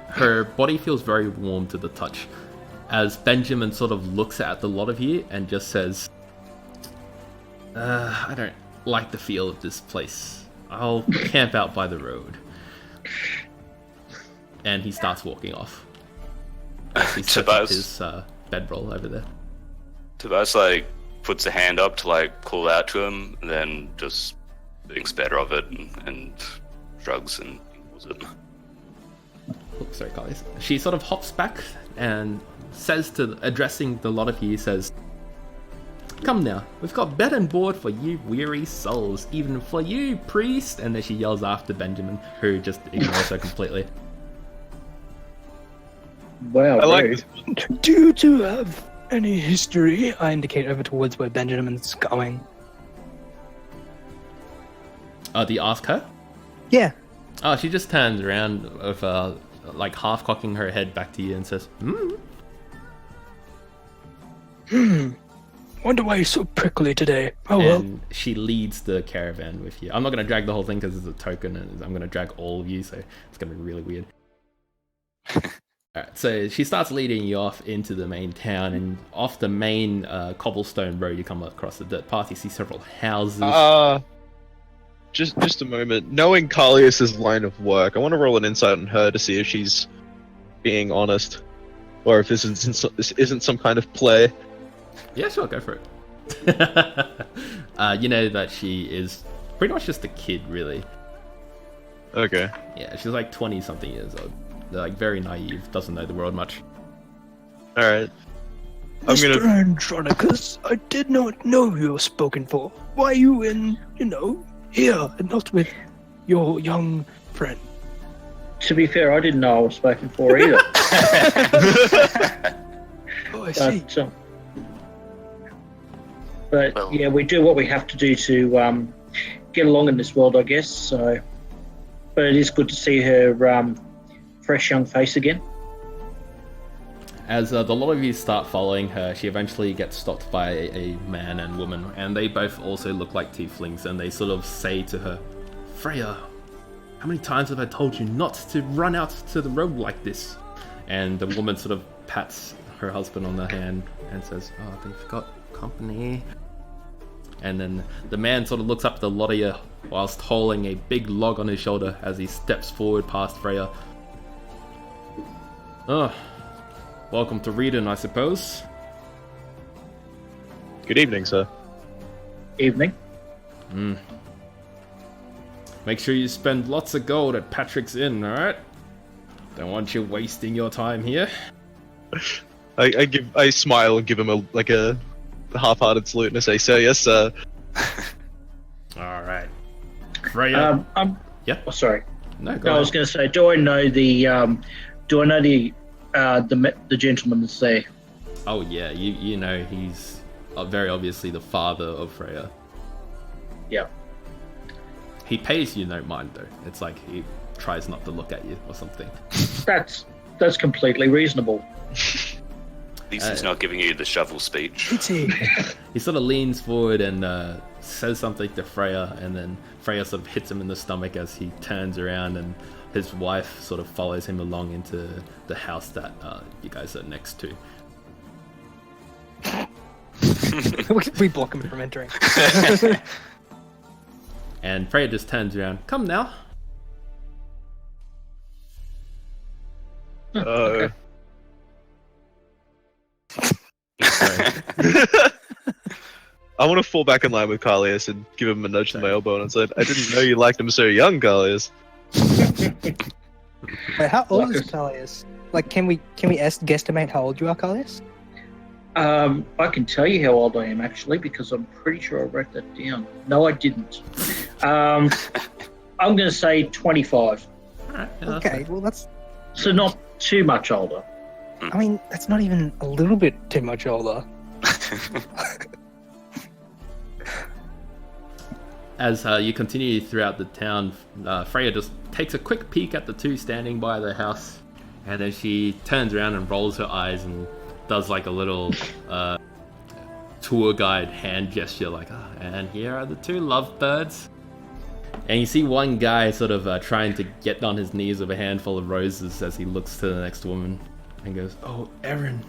Speaker 2: her body feels very warm to the touch as Benjamin sort of looks at the lot of you and just says, "I don't like the feel of this place. I'll camp out by the road." And he starts walking off. As he sets up
Speaker 1: Tobias-
Speaker 2: his bedroll over there.
Speaker 1: Tobias like puts a hand up to like call out to him, and then just thinks better of it and shrugs and ignores it.
Speaker 2: Oops, sorry, Carlos. She sort of hops back and says to, addressing the lot of you, says, "Come now, we've got bed and board for you weary souls, even for you, priest." And then she yells after Benjamin, who just ignores her completely.
Speaker 3: Wow,
Speaker 4: I like
Speaker 3: rude.
Speaker 4: this.
Speaker 5: Do you two have any history?
Speaker 6: I indicate over towards where Benjamin's going.
Speaker 2: Do you ask her?
Speaker 6: Yeah.
Speaker 2: Oh, she just turns around with, like, half cocking her head back to you and says,
Speaker 5: Wonder why you're so prickly today. Oh well.
Speaker 2: And she leads the caravan with you. I'm not going to drag the whole thing because it's a token, and I'm going to drag all of you, so it's going to be really weird. Alright, so she starts leading you off into the main town, and off the main cobblestone road you come across the dirt path, you see several houses.
Speaker 4: Just a moment. Knowing Carlius's line of work, I want to roll an insight on her to see if she's being honest, or if this isn't some kind of play.
Speaker 2: Yeah, sure, go for it. You know that she is pretty much just a kid, really.
Speaker 4: Okay.
Speaker 2: Yeah, she's like 20-something years old. Like, very naive, doesn't know the world much.
Speaker 4: All right. I'm
Speaker 5: Mr.
Speaker 4: gonna.
Speaker 5: Andronicus, I did not know you were spoken for. Why are you here and not with your young friend?
Speaker 3: To be fair, I didn't know I was spoken for either.
Speaker 5: Oh, I see.
Speaker 3: But
Speaker 1: Well-
Speaker 3: yeah, we do what we have to do to get along in this world, I guess. So, but it is good to see her fresh young face again.
Speaker 2: As the lot of you start following her, she eventually gets stopped by a man and woman, and they both also look like tieflings, and they sort of say to her, "Freya, how many times have I told you not to run out to the road like this?" And the woman sort of pats her husband on the hand and says, "Oh, they've got company." And then the man sort of looks up at the lot of you whilst holding a big log on his shoulder as he steps forward past Freya. "Oh, welcome to Readon, I suppose."
Speaker 4: Good evening, sir.
Speaker 3: Evening.
Speaker 2: Make sure you spend lots of gold at Patrick's Inn, alright? Don't want you wasting your time here.
Speaker 4: I smile and give him a half-hearted salute and I say, "Sir, yes, sir."
Speaker 2: All right. Freya. Yeah.
Speaker 3: Oh, sorry.
Speaker 2: No,
Speaker 3: I was going to say, do I know the gentleman that's there?
Speaker 2: Oh yeah, you know he's very obviously the father of Freya.
Speaker 3: Yeah.
Speaker 2: He pays you no mind though. It's like he tries not to look at you or something.
Speaker 3: That's completely reasonable.
Speaker 1: At least he's not giving you the shovel speech.
Speaker 2: He sort of leans forward and says something to Freya, and then Freya sort of hits him in the stomach as he turns around, and his wife sort of follows him along into the house that you guys are next to.
Speaker 6: We block him from entering.
Speaker 2: And Freya just turns around. Come now.
Speaker 4: I want to fall back in line with Carlius and give him a nudge to my elbow and say, "I didn't know you liked him so young, Carlius."
Speaker 6: Wait, how old is Callius? Like, can we guesstimate how old you are, Callius?
Speaker 3: I can tell you how old I am actually because I'm pretty sure I wrote that down. No, I didn't. I'm going to say 25.
Speaker 2: Alright, yeah,
Speaker 6: Okay, well that's.
Speaker 3: So not too much older.
Speaker 6: I mean, that's not even a little bit too much older.
Speaker 2: As you continue throughout the town, Freya just takes a quick peek at the two standing by the house, and then she turns around and rolls her eyes and does like a little tour guide hand gesture, like, "Oh, and here are the two lovebirds." And you see one guy sort of trying to get on his knees with a handful of roses as he looks to the next woman and goes, "Oh, Erin,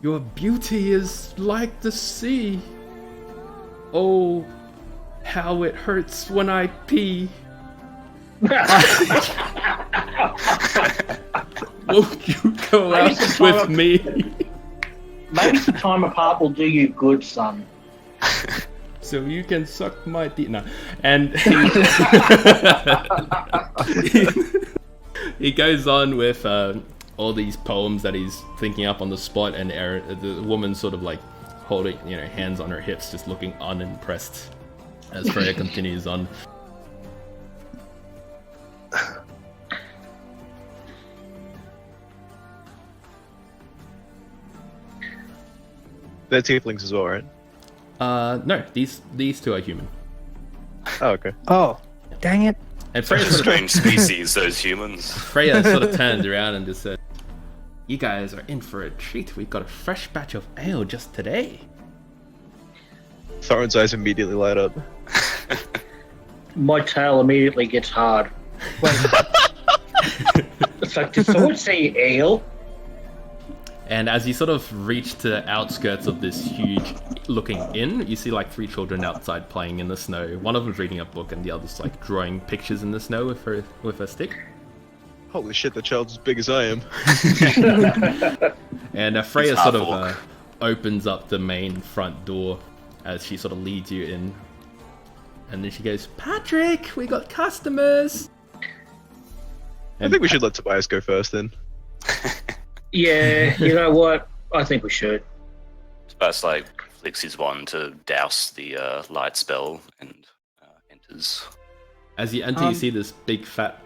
Speaker 2: your beauty is like the sea. Oh, how it hurts when I pee. Won't you go out with me?"
Speaker 3: Maybe some time apart will do you good, son.
Speaker 2: So you can suck my teeth. No. And he goes on with all these poems that he's thinking up on the spot, and the woman's sort of like holding, hands on her hips, just looking unimpressed as Freya continues on.
Speaker 4: They're tieflings as well, right?
Speaker 2: No, these two are human.
Speaker 4: Oh, okay.
Speaker 6: Oh, dang it.
Speaker 2: And
Speaker 1: Such
Speaker 2: Freya
Speaker 1: a strange species, those humans.
Speaker 2: Freya sort of turns around and just said, "You guys are in for a treat. We've got a fresh batch of ale just today."
Speaker 4: Thorin's eyes immediately light up.
Speaker 3: My tail immediately gets hard. It's like, did someone say ale?
Speaker 2: And as you sort of reach the outskirts of this huge looking inn, you see like three children outside playing in the snow. One of them's reading a book and the other's like drawing pictures in the snow with her stick.
Speaker 4: Holy shit, the child's as big as I am.
Speaker 2: And Freya
Speaker 1: It's
Speaker 2: sort
Speaker 1: half
Speaker 2: of
Speaker 1: orc.
Speaker 2: opens up the main front door as she sort of leads you in. And then she goes, "Patrick, we got customers."
Speaker 4: I think we should let Tobias go first then.
Speaker 3: Yeah, you know what? I think we should.
Speaker 1: Tobias like flicks his wand to douse the light spell and enters.
Speaker 2: As you enter, you see this big fat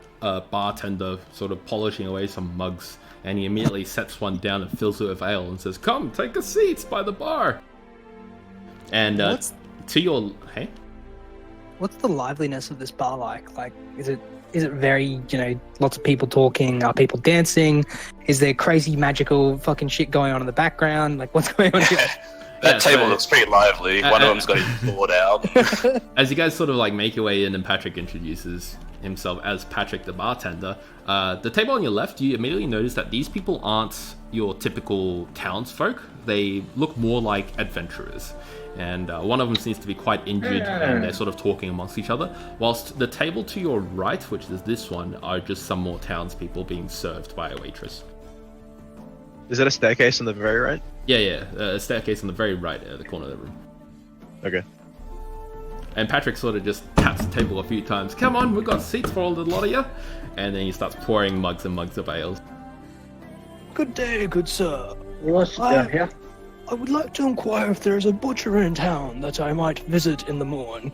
Speaker 2: bartender sort of polishing away some mugs, and he immediately sets one down and fills it with ale and says, "Come, take a seat by the bar." And to your
Speaker 6: What's the liveliness of this bar like? Like, is it very, lots of people talking? Are people dancing? Is there crazy magical fucking shit going on in the background? Like, what's going on here?
Speaker 1: That table looks pretty lively. One of them's got his board out.
Speaker 2: As you guys sort of like make your way in, and Patrick introduces himself as Patrick the bartender, the table on your left, you immediately notice that these people aren't your typical townsfolk. They look more like adventurers. And one of them seems to be quite injured, and they're sort of talking amongst each other. Whilst the table to your right, which is this one, are just some more townspeople being served by a waitress.
Speaker 4: Is that a staircase on the very right?
Speaker 2: Yeah, a staircase on the very right at the corner of the room.
Speaker 4: Okay.
Speaker 2: And Patrick sort of just taps the table a few times. "Come on, we've got seats for all the lot of you." And then he starts pouring mugs and mugs of ale.
Speaker 5: Good day, good sir.
Speaker 3: Well, let's sit down here.
Speaker 5: I would like to inquire if there is a butcher in town that I might visit in the morn.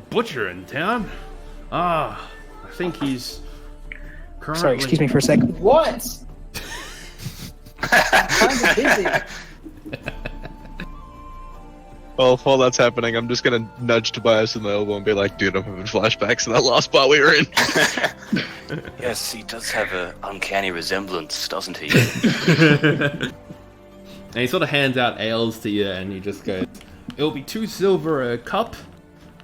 Speaker 2: Butcher in town? Ah, I think he's currently...
Speaker 6: Sorry, excuse me for a second.
Speaker 7: What? I'm kind of busy.
Speaker 4: Well, while that's happening, I'm just gonna nudge Tobias in the elbow and be like, dude, I'm having flashbacks to that last bar we were in.
Speaker 1: Yes, he does have an uncanny resemblance, doesn't he?
Speaker 2: And he sort of hands out ales to you, and he just goes, "It'll be 2 silver a cup.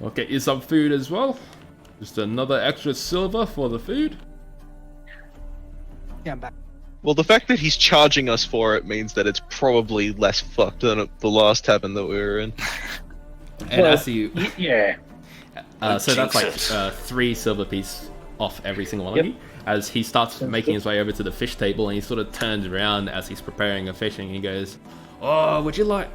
Speaker 2: I'll get you some food as well. Just another extra silver for the food."
Speaker 6: Yeah, I'm back.
Speaker 4: Well, the fact that he's charging us for it means that it's probably less fucked than at the last tavern that we were in.
Speaker 2: And
Speaker 3: Well,
Speaker 2: as you,
Speaker 3: Yeah.
Speaker 2: so that's like
Speaker 1: Jesus.
Speaker 2: 3 silver piece off every single one
Speaker 3: Yep.
Speaker 2: of you. As he starts
Speaker 3: Sounds
Speaker 2: making
Speaker 3: good.
Speaker 2: his way over to the fish table, and he sort of turns around as he's preparing a fish, and he goes, "Oh, would you like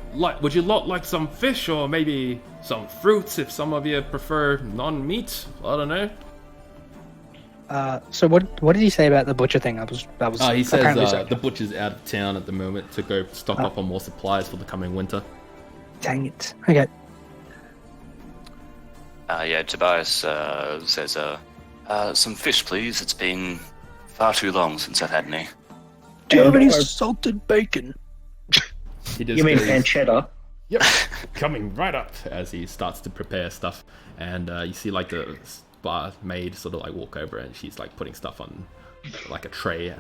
Speaker 2: some fish, or maybe some fruits if some of you prefer non-meat? I don't know."
Speaker 6: So what did he say about the butcher thing? I was
Speaker 2: He says
Speaker 6: apparently so.
Speaker 2: the butcher's out of town at the moment to go stock up on more supplies for the coming winter.
Speaker 6: Dang it. Okay.
Speaker 1: Yeah, Tobias says, some fish, please. It's been far too long since I've had any.
Speaker 5: Do you have any
Speaker 3: And-
Speaker 5: salted bacon?
Speaker 2: He just
Speaker 3: You mean
Speaker 2: goes,
Speaker 3: pancetta?
Speaker 2: "Yep, coming right up," as he starts to prepare stuff, and you see like the barmaid sort of like walk over, and she's like putting stuff on like a tray.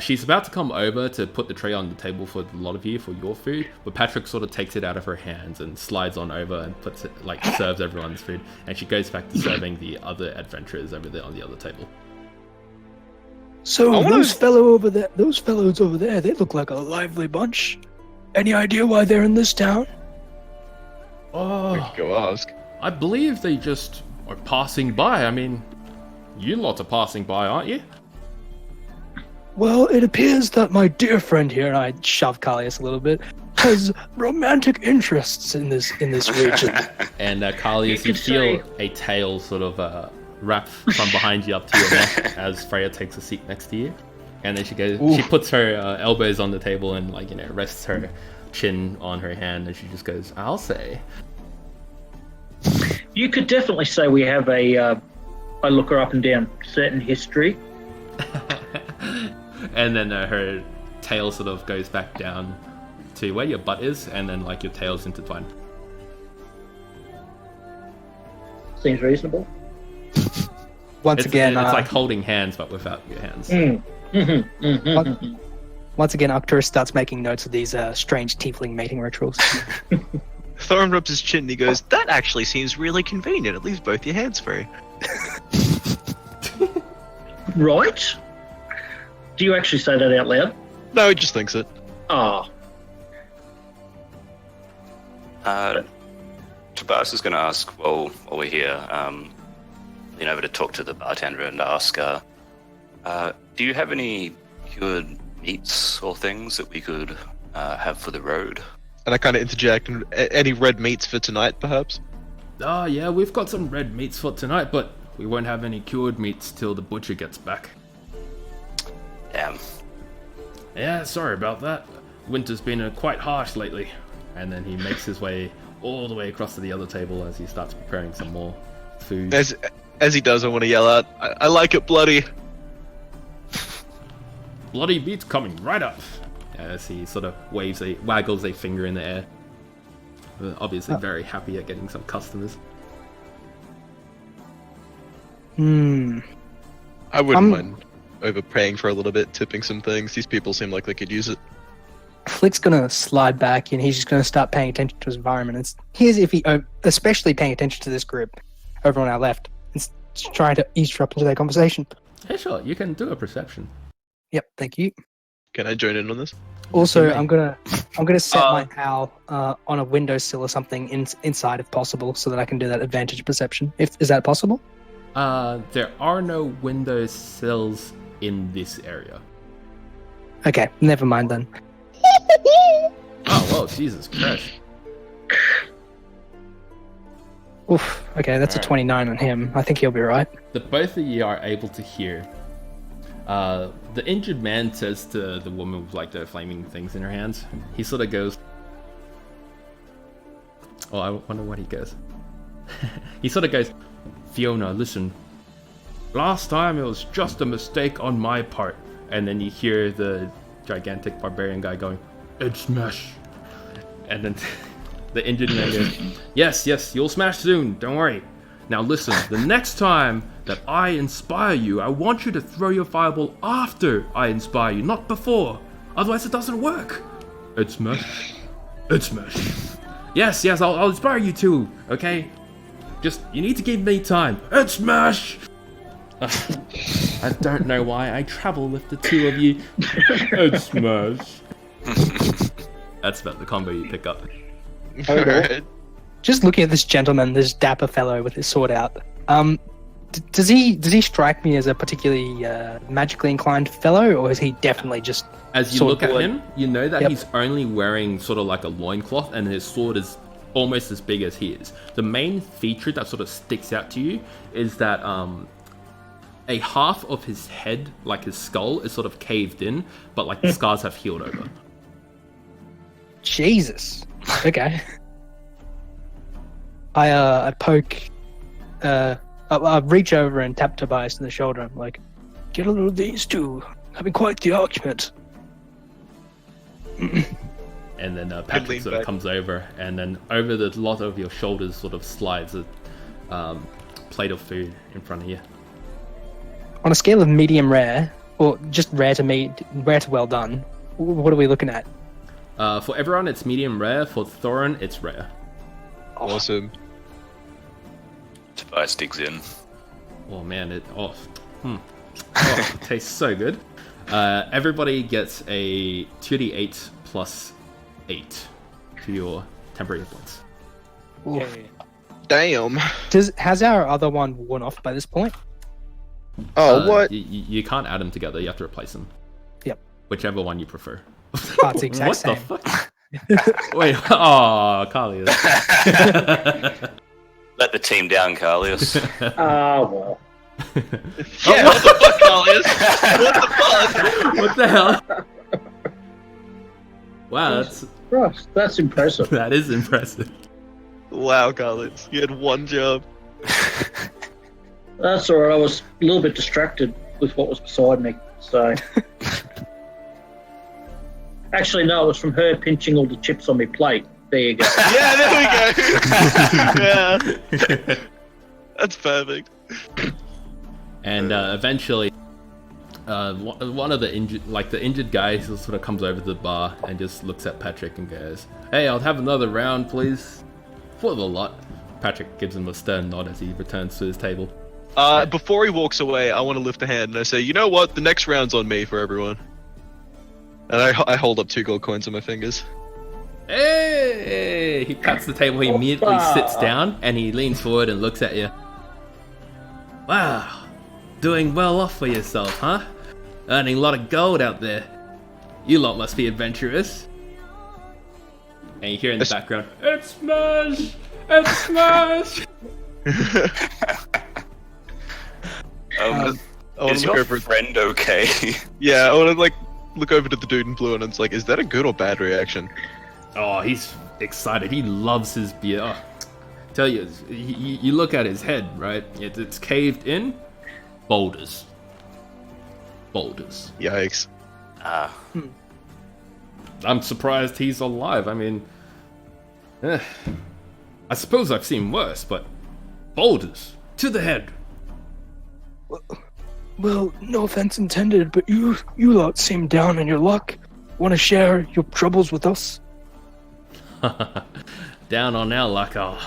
Speaker 2: She's about to come over to put the tray on the table for a lot of you for your food, but Patrick sort of takes it out of her hands and slides on over and puts it like serves everyone's food, and she goes back to serving the other adventurers over there on the other table.
Speaker 5: So
Speaker 4: I wanna-
Speaker 5: those fellows over there, they look like a lively bunch. Any idea why they're in this town?
Speaker 2: Oh,
Speaker 4: Go ask.
Speaker 2: I believe they just are passing by. I mean, you lot are passing by, aren't you?
Speaker 5: Well, it appears that my dear friend here, and I shove Carlius a little bit, has romantic interests in this region.
Speaker 2: And Carlius, you
Speaker 3: could
Speaker 2: feel
Speaker 3: say-
Speaker 2: a tail sort of wrap from behind you up to your neck as Freya takes a seat next to you. And then she goes, she puts her elbows on the table and rests her chin on her hand, and she just goes, "I'll say."
Speaker 3: You could definitely say we have a. I look her up and down certain history.
Speaker 2: And then her tail sort of goes back down to where your butt is, and then your tail's intertwined.
Speaker 3: Seems reasonable.
Speaker 6: Once again,
Speaker 2: it's like holding hands, but without your hands.
Speaker 6: once again, Arcturus starts making notes of these strange tiefling mating rituals.
Speaker 4: Thorin rubs his chin and he goes, that actually seems really convenient. It leaves both your hands free.
Speaker 3: Right? Do you actually say that out loud?
Speaker 4: No, he just thinks it.
Speaker 3: Ah,
Speaker 1: Tobias is going to ask, while we're here, lean over to talk to the bartender and ask, do you have any cured meats or things that we could have for the road?
Speaker 4: And I kind of interject, any red meats for tonight, perhaps?
Speaker 2: Oh, yeah, we've got some red meats for tonight, but we won't have any cured meats till the butcher gets back.
Speaker 1: Damn.
Speaker 2: Yeah, sorry about that. Winter's been quite harsh lately. And then he makes his way all the way across to the other table as he starts preparing some more food.
Speaker 4: As he does, I want to yell out, I like it bloody.
Speaker 2: Bloody meat's coming right up. As he sort of waggles a finger in the air. Obviously very happy at getting some customers.
Speaker 4: I wouldn't mind overpaying for a little bit, tipping some things. These people seem like they could use it.
Speaker 6: Flick's gonna slide back and he's just gonna start paying attention to his environment. Here's if he, especially paying attention to this group over on our left, and trying to eavesdrop into their conversation.
Speaker 2: Hey, sure, you can do a perception.
Speaker 6: Yep, thank you.
Speaker 4: Can I join in on this?
Speaker 6: Also, I'm gonna set my owl on a windowsill or something inside if possible, so that I can do that advantage perception. Is that possible?
Speaker 2: There are no window sills in this area.
Speaker 6: Okay, never mind then.
Speaker 2: Oh, well, Jesus Christ.
Speaker 6: Oof. Okay, that's a 29 on him. I think he'll be right.
Speaker 2: The both of you are able to hear The injured man says to the woman with like the flaming things in her hands, he sort of goes, oh, I wonder what he goes. He sort of goes, Fiona, listen, last time it was just a mistake on my part. And then you hear the gigantic barbarian guy going, it's smash. And then the injured man goes, yes, you'll smash soon, don't worry. Now listen, the next time that I inspire you, I want you to throw your fireball after I inspire you, not before. Otherwise it doesn't work. It's smash. It's smash. Yes, I'll inspire you too, okay? Just, you need to give me time. It's smash! I don't know why I travel with the two of you. It's smash. That's about the combo you pick up.
Speaker 4: Alright.
Speaker 6: Just looking at this gentleman, this dapper fellow with his sword out. Does he strike me as a particularly magically inclined fellow, or is he definitely just?
Speaker 2: As you
Speaker 6: sword
Speaker 2: look at
Speaker 6: bullet?
Speaker 2: him, you know that
Speaker 6: Yep.
Speaker 2: he's only wearing sort of like a loincloth, and his sword is almost as big as he is. The main feature that sort of sticks out to you is that a half of his head, like his skull, is sort of caved in, but like the scars have healed over.
Speaker 6: Jesus. Okay. I poke. I reach over and tap Tobias on the shoulder. I'm like, get a little of these two. Having quite the argument.
Speaker 2: And then Patrick
Speaker 4: lean
Speaker 2: sort of
Speaker 4: back.
Speaker 2: comes over, and then over the lot of your shoulders sort of slides a plate of food in front of you.
Speaker 6: On a scale of medium rare, or just rare to well done, what are we looking at?
Speaker 2: For everyone, it's medium rare. For Thorin, it's rare.
Speaker 4: Awesome.
Speaker 1: Tobias digs in.
Speaker 2: Oh man, it it tastes so good. Everybody gets a 2d8 plus 8 to your temporary hit points.
Speaker 6: Oof.
Speaker 4: Damn.
Speaker 6: Has our other one worn off by this point?
Speaker 4: Oh, what?
Speaker 2: You can't add them together. You have to replace them.
Speaker 6: Yep.
Speaker 2: Whichever one you prefer.
Speaker 6: Oh, it's the exact
Speaker 2: what
Speaker 6: same.
Speaker 2: the fuck? Wait. Oh, Carlius.
Speaker 1: Let the team down, Carlius.
Speaker 3: Well.
Speaker 4: Yeah, what the fuck, Carlius? What the fuck?
Speaker 2: What the hell? Wow,
Speaker 3: That's impressive.
Speaker 2: that is impressive.
Speaker 4: Wow, Carlius. You had one job.
Speaker 3: That's alright. I was a little bit distracted with what was beside me. So, actually, no, it was from her pinching all the chips on my plate. There you go.
Speaker 4: Yeah, there we go. Yeah. That's perfect.
Speaker 2: And eventually, one of the injured guy sort of comes over to the bar and just looks at Patrick and goes, "Hey, I'll have another round, please, for the lot." Patrick gives him a stern nod as he returns to his table.
Speaker 4: Before he walks away, I want to lift a hand and I say, you know what? The next round's on me for everyone. And I hold up 2 gold coins on my fingers.
Speaker 2: Hey! He pats the table, he immediately
Speaker 3: Opa!
Speaker 2: sits down, and he leans forward and looks at you. Wow, doing well off for yourself, huh? Earning a lot of gold out there. You lot must be adventurous. And you hear in the background, "It's smash! It's smash!"
Speaker 4: I want
Speaker 1: Is
Speaker 4: to look
Speaker 1: your
Speaker 4: over.
Speaker 1: friend okay?
Speaker 4: Yeah, I want to look over to the dude in blue, and it's like, is that a good or bad reaction?
Speaker 2: Oh, he's excited. He loves his beer. Oh, tell you, you look at his head, right? It's caved in. Boulders.
Speaker 4: Yikes.
Speaker 2: I'm surprised he's alive. I mean, I suppose I've seen worse, but boulders to the head.
Speaker 5: Well, no offense intended, but you lot seem down on your luck. Want to share your troubles with us?
Speaker 2: Down on our luck, oh.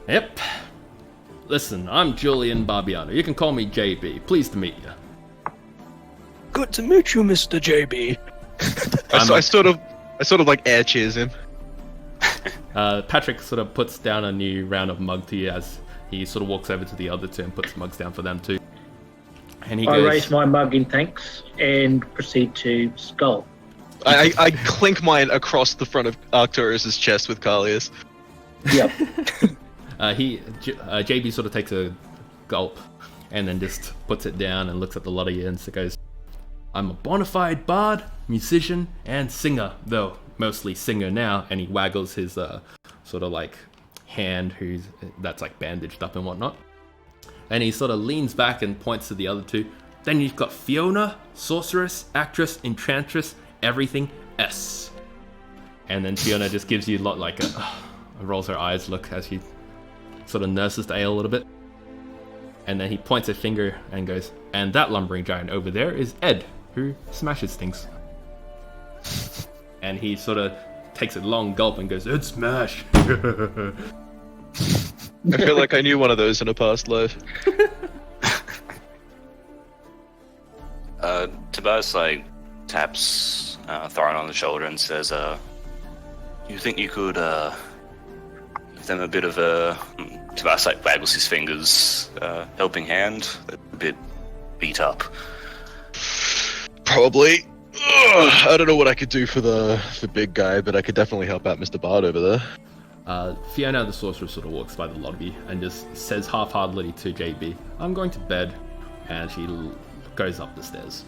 Speaker 2: Yep. Listen, I'm Julian Barbiano. You can call me JB. Pleased to meet you.
Speaker 5: Good to meet you, Mr. JB.
Speaker 4: I sort of like air cheers him.
Speaker 2: Patrick sort of puts down a new round of mug to you as he sort of walks over to the other two and puts mugs down for them too. And he
Speaker 3: I
Speaker 2: goes,
Speaker 3: raise my mug in thanks and proceed to skull.
Speaker 4: I clink mine across the front of Arcturus's chest with Carlius.
Speaker 3: Yep.
Speaker 2: JB sort of takes a gulp and then just puts it down and looks at the lot of you and goes, I'm a bona fide bard, musician, and singer, though mostly singer now. And he waggles his sort of like hand that's like bandaged up and whatnot. And he sort of leans back and points to the other two. Then you've got Fiona, sorceress, actress, enchantress, everything S. And then Fiona just gives you like rolls her eyes look as she sort of nurses the ale a little bit. And then he points a finger and goes, and that lumbering giant over there is Ed, who smashes things. And he sort of takes a long gulp and goes, Ed Smash!
Speaker 4: I feel like I knew one of those in a past life.
Speaker 1: Tobias like taps Thorin on the shoulder and says, you think you could give them a bit of a... Tobias like waggles his fingers, helping hand. They're a bit beat up.
Speaker 4: Probably. Ugh, I don't know what I could do for the big guy, but I could definitely help out Mr. Bard over there.
Speaker 2: Fiona the sorceress sort of walks by the lobby and just says half-heartedly to JB, I'm going to bed, and she goes up the stairs.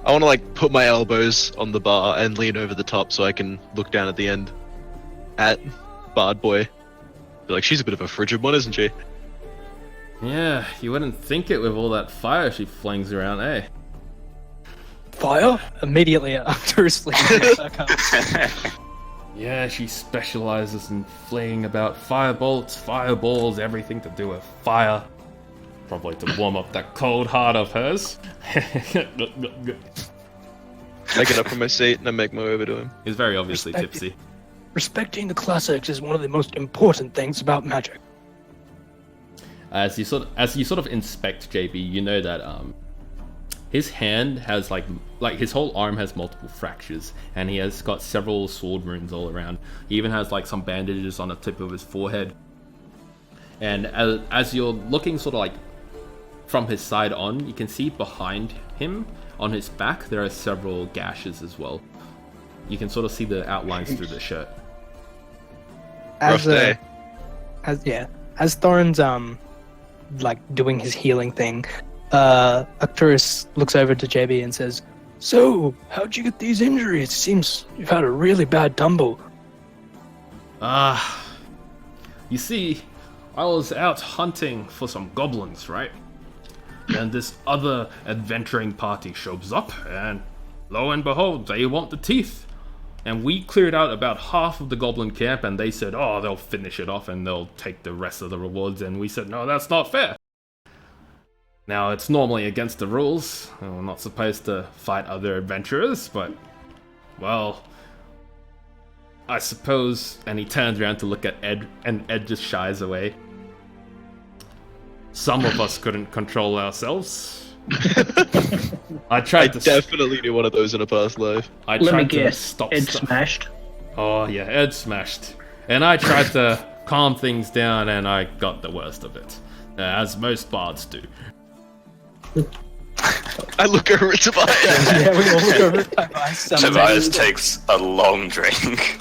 Speaker 4: I want to like put my elbows on the bar and lean over the top so I can look down at the end at Bard Boy. Be like, she's a bit of a frigid one, isn't she?
Speaker 2: Yeah, you wouldn't think it with all that fire she flings around, eh?
Speaker 6: Fire? Immediately after sleep.
Speaker 2: Yeah, she specializes in flaying about firebolts, fireballs, everything to do with fire. Probably to warm up that cold heart of hers.
Speaker 4: I get up from my seat and I make my way over to him.
Speaker 2: He's very obviously tipsy.
Speaker 5: Respecting the classics is one of the most important things about magic.
Speaker 2: As you sort of inspect JB, you know that his hand has like his whole arm has multiple fractures, and he has got several sword wounds all around. He even has like some bandages on the tip of his forehead. And as you're looking sort of like from his side on, you can see behind him on his back there are several gashes as well. You can sort of see the outlines through the shirt.
Speaker 4: Rough day.
Speaker 6: As Thorin's like doing his healing thing, Arcturus looks over to JB and says,
Speaker 5: So, how'd you get these injuries? It seems you've had a really bad tumble.
Speaker 2: You see, I was out hunting for some goblins, right? And this other adventuring party shows up, and lo and behold, they want the teeth. And we cleared out about half of the goblin camp, and they said, oh, they'll finish it off and they'll take the rest of the rewards. And we said, no, that's not fair. Now, it's normally against the rules. We're not supposed to fight other adventurers, but, well, I suppose. And he turns around to look at Ed, and Ed just shies away. Some of us couldn't control ourselves. I
Speaker 4: definitely knew one of those in a past life.
Speaker 3: Let me guess. Ed smashed.
Speaker 2: Oh yeah, Ed smashed. And I tried to calm things down, and I got the worst of it, as most bards do.
Speaker 4: I look over at Tobias.
Speaker 6: yeah, we all look over at Tobias.
Speaker 1: Tobias takes a long drink.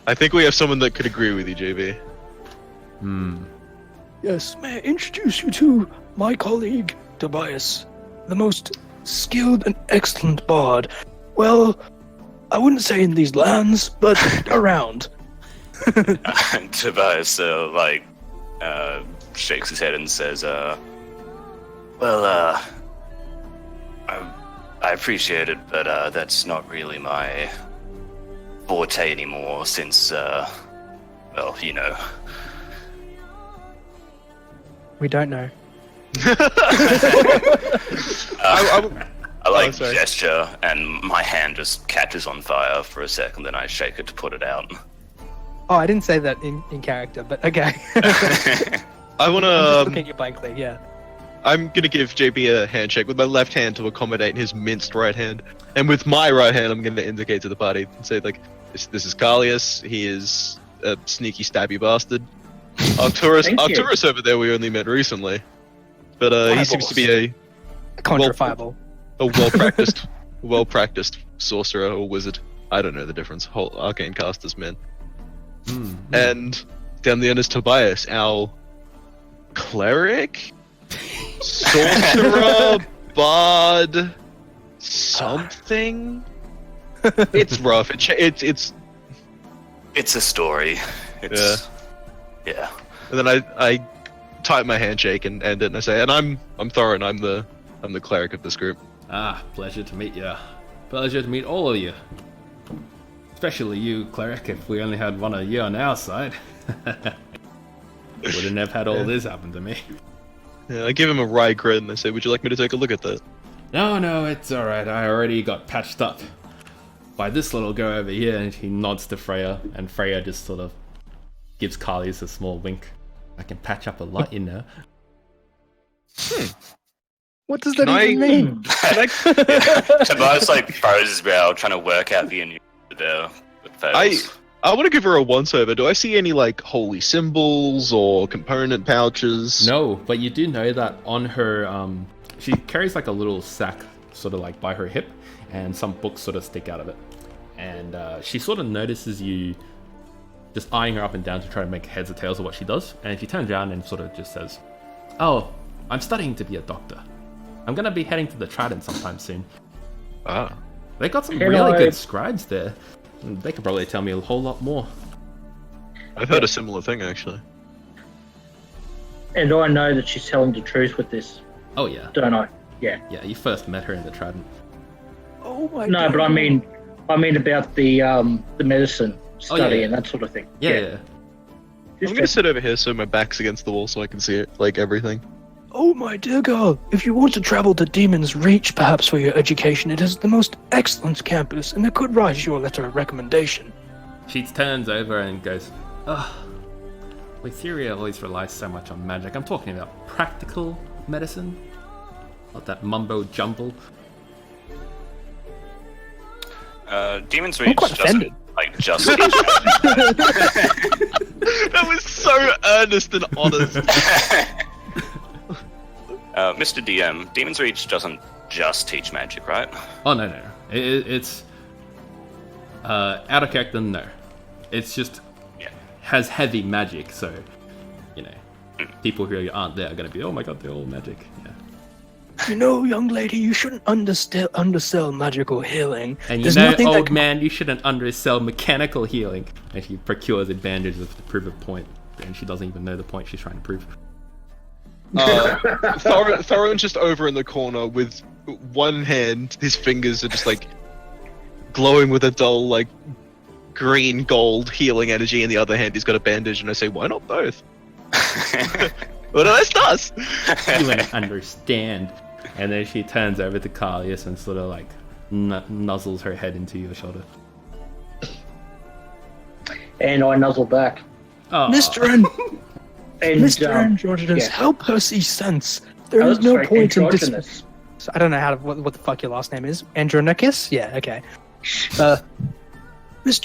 Speaker 4: I think we have someone that could agree with you, JB.
Speaker 5: Yes, may I introduce you to my colleague, Tobias, the most skilled and excellent bard. Well, I wouldn't say in these lands, but around.
Speaker 1: Tobias, shakes his head and says, I appreciate it, but that's not really my forte anymore since, you know.
Speaker 6: We don't know.
Speaker 1: I gesture, and my hand just catches on fire for a second, then I shake it to put it out.
Speaker 6: Oh, I didn't say that in character, but okay.
Speaker 4: I want
Speaker 6: I'm just
Speaker 4: to...
Speaker 6: looking at you blankly, yeah.
Speaker 4: I'm going to give JB a handshake with my left hand to accommodate his minced right hand. And with my right hand, I'm going to indicate to the party and say, like, this is Carlius. He is a sneaky, stabby bastard. Arcturus over there we only met recently. But he seems to be a
Speaker 6: Contrafiable.
Speaker 4: well-practiced sorcerer or wizard. I don't know the difference. Whole arcane casters, man. And down the end is Tobias, our cleric, sorcerer, bard, something. It's rough. It's
Speaker 1: It's a story. It's yeah.
Speaker 4: And then I type my handshake and end it, and I say, and I'm Thorin. I'm the cleric of this group.
Speaker 2: Ah, pleasure to meet you. Pleasure to meet all of you. Especially you, cleric. If we only had one of you on our side, wouldn't have had all this happen to me.
Speaker 4: Yeah, I give him a wry grin and I say, would you like me to take a look at that?
Speaker 2: No, it's alright. I already got patched up by this little girl over here, and he nods to Freya, and Freya just sort of gives Carlius a small wink. I can patch up a lot, you know.
Speaker 6: What does that
Speaker 4: Can
Speaker 6: even mean?
Speaker 1: Tobias like froze his brow, trying to work out the innuendo there, but fails.
Speaker 4: I want to give her a once-over. Do I see any, like, holy symbols or component pouches?
Speaker 2: No, but you do know that on her, she carries like a little sack sort of like by her hip, and some books sort of stick out of it. And she sort of notices you just eyeing her up and down to try to make heads or tails of what she does. And she turns around and sort of just says, "Oh, I'm studying to be a doctor. I'm going to be heading to the Trident sometime soon."
Speaker 4: Ah.
Speaker 2: They got some
Speaker 3: Can
Speaker 2: really
Speaker 3: I-
Speaker 2: good scribes there. They could probably tell me a whole lot more.
Speaker 4: I've heard a similar thing, actually.
Speaker 3: And I know that she's telling the truth with this,
Speaker 2: Oh yeah,
Speaker 3: don't I? Yeah.
Speaker 2: yeah. You first met her in the Trident.
Speaker 5: Oh my
Speaker 3: No,
Speaker 5: god.
Speaker 3: but I mean about the medicine study
Speaker 2: yeah.
Speaker 3: and that sort of thing.
Speaker 2: Yeah.
Speaker 3: Just
Speaker 4: I'm gonna sit over here so my back's against the wall so I can see it, like everything.
Speaker 5: Oh my dear girl, if you want to travel to Demon's Reach perhaps for your education, it is the most excellent campus, and I could write you a letter of recommendation.
Speaker 2: She turns over and goes, "Ugh, Lytheria always relies so much on magic. I'm talking about practical medicine, not that mumbo jumble."
Speaker 1: Demon's
Speaker 6: I'm
Speaker 1: Reach
Speaker 6: quite
Speaker 1: doesn't
Speaker 6: offended.
Speaker 1: like just teach magic.
Speaker 4: That was so earnest and honest.
Speaker 1: Mr. DM, Demon's Reach doesn't just teach magic, right?
Speaker 2: Oh no. It's out of character. No, it's just
Speaker 1: Yeah.
Speaker 2: has heavy magic. So you know, people who aren't there are going to be, "Oh my god, they're all magic." Yeah.
Speaker 5: You know, young lady, you shouldn't undersell magical healing.
Speaker 2: And you
Speaker 5: There's
Speaker 2: know,
Speaker 5: nothing that
Speaker 2: old
Speaker 5: can-
Speaker 2: man, you shouldn't undersell mechanical healing. And she procures advantages to prove a point, and she doesn't even know the point she's trying to prove.
Speaker 4: Thorin's just over in the corner with one hand, his fingers are just like glowing with a dull, like green gold healing energy, and the other hand he's got a bandage, and I say, why not both? What do does?
Speaker 2: You wouldn't understand. And then she turns over to Carlius and sort of like nuzzles her head into your shoulder.
Speaker 3: And I nuzzle back.
Speaker 2: Oh,
Speaker 5: Mr.
Speaker 3: And
Speaker 5: Androgynous,
Speaker 3: yeah.
Speaker 5: help her see sense. There is
Speaker 3: that's
Speaker 5: no
Speaker 3: right,
Speaker 5: point in
Speaker 3: androgynous.
Speaker 6: So I don't know what the fuck your last name is. Andronicus? Yeah, okay.
Speaker 5: Mr.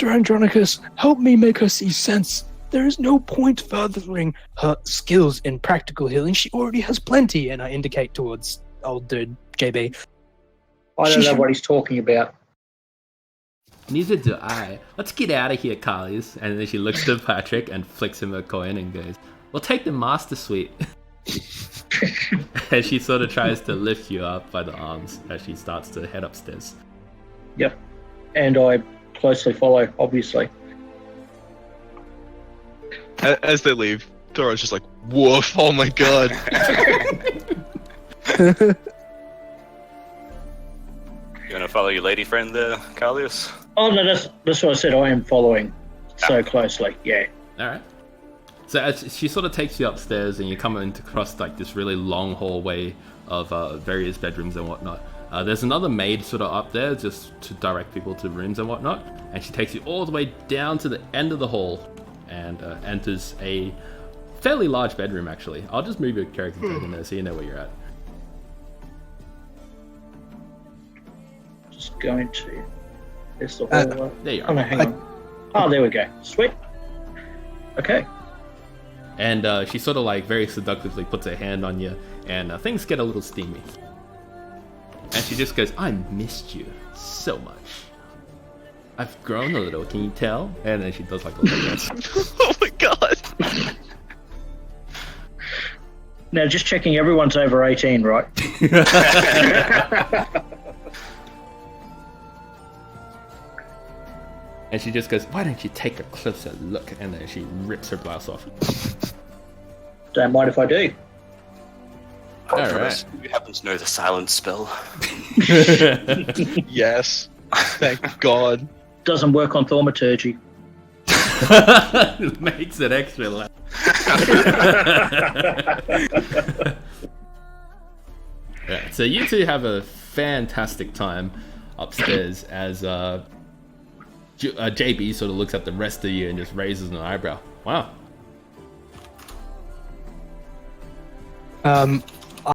Speaker 5: Andronicus, help me make her see sense. There is no point furthering her skills in practical healing. She already has plenty, and I indicate towards old dude JB.
Speaker 3: I don't know what he's talking about.
Speaker 2: neither do I. Let's get out of here, Carlius. And then she looks to Patrick and flicks him a coin and goes, "We'll take the master suite." And she sort of tries to lift you up by the arms as she starts to head upstairs.
Speaker 3: Yep. And I closely follow, obviously.
Speaker 4: As they leave, Thorin's just like, woof, oh my god.
Speaker 1: You gonna follow your lady friend there, Carlius?
Speaker 3: Oh no, that's what I said. I am following so closely. Yeah.
Speaker 2: All right. So as she sort of takes you upstairs, and you come across like this really long hallway of various bedrooms and whatnot. There's another maid sort of up there just to direct people to rooms and whatnot, and she takes you all the way down to the end of the hall and enters a fairly large bedroom. Actually, I'll just move your character in there so you know where you're at.
Speaker 3: Just going to. There's the hall.
Speaker 2: There you
Speaker 3: Oh no,
Speaker 2: are.
Speaker 3: hang on. Oh, there we go. Sweet. Okay.
Speaker 2: And she sort of like very seductively puts her hand on you, and things get a little steamy. And she just goes, "I missed you so much. I've grown a little, can you tell?" And then she does like a little dance.
Speaker 4: Oh my god.
Speaker 3: Now, just checking, everyone's over 18, right?
Speaker 2: And she just goes, "Why don't you take a closer look?" And then she rips her blouse off.
Speaker 3: Don't mind if I do.
Speaker 2: All
Speaker 1: For
Speaker 2: right.
Speaker 1: us who happen to know the silence spell.
Speaker 4: Yes. Thank God.
Speaker 3: Doesn't work on thaumaturgy.
Speaker 2: Makes it extra loud. Yeah, so you two have a fantastic time upstairs as JB sort of looks at the rest of you and just raises an eyebrow. Wow.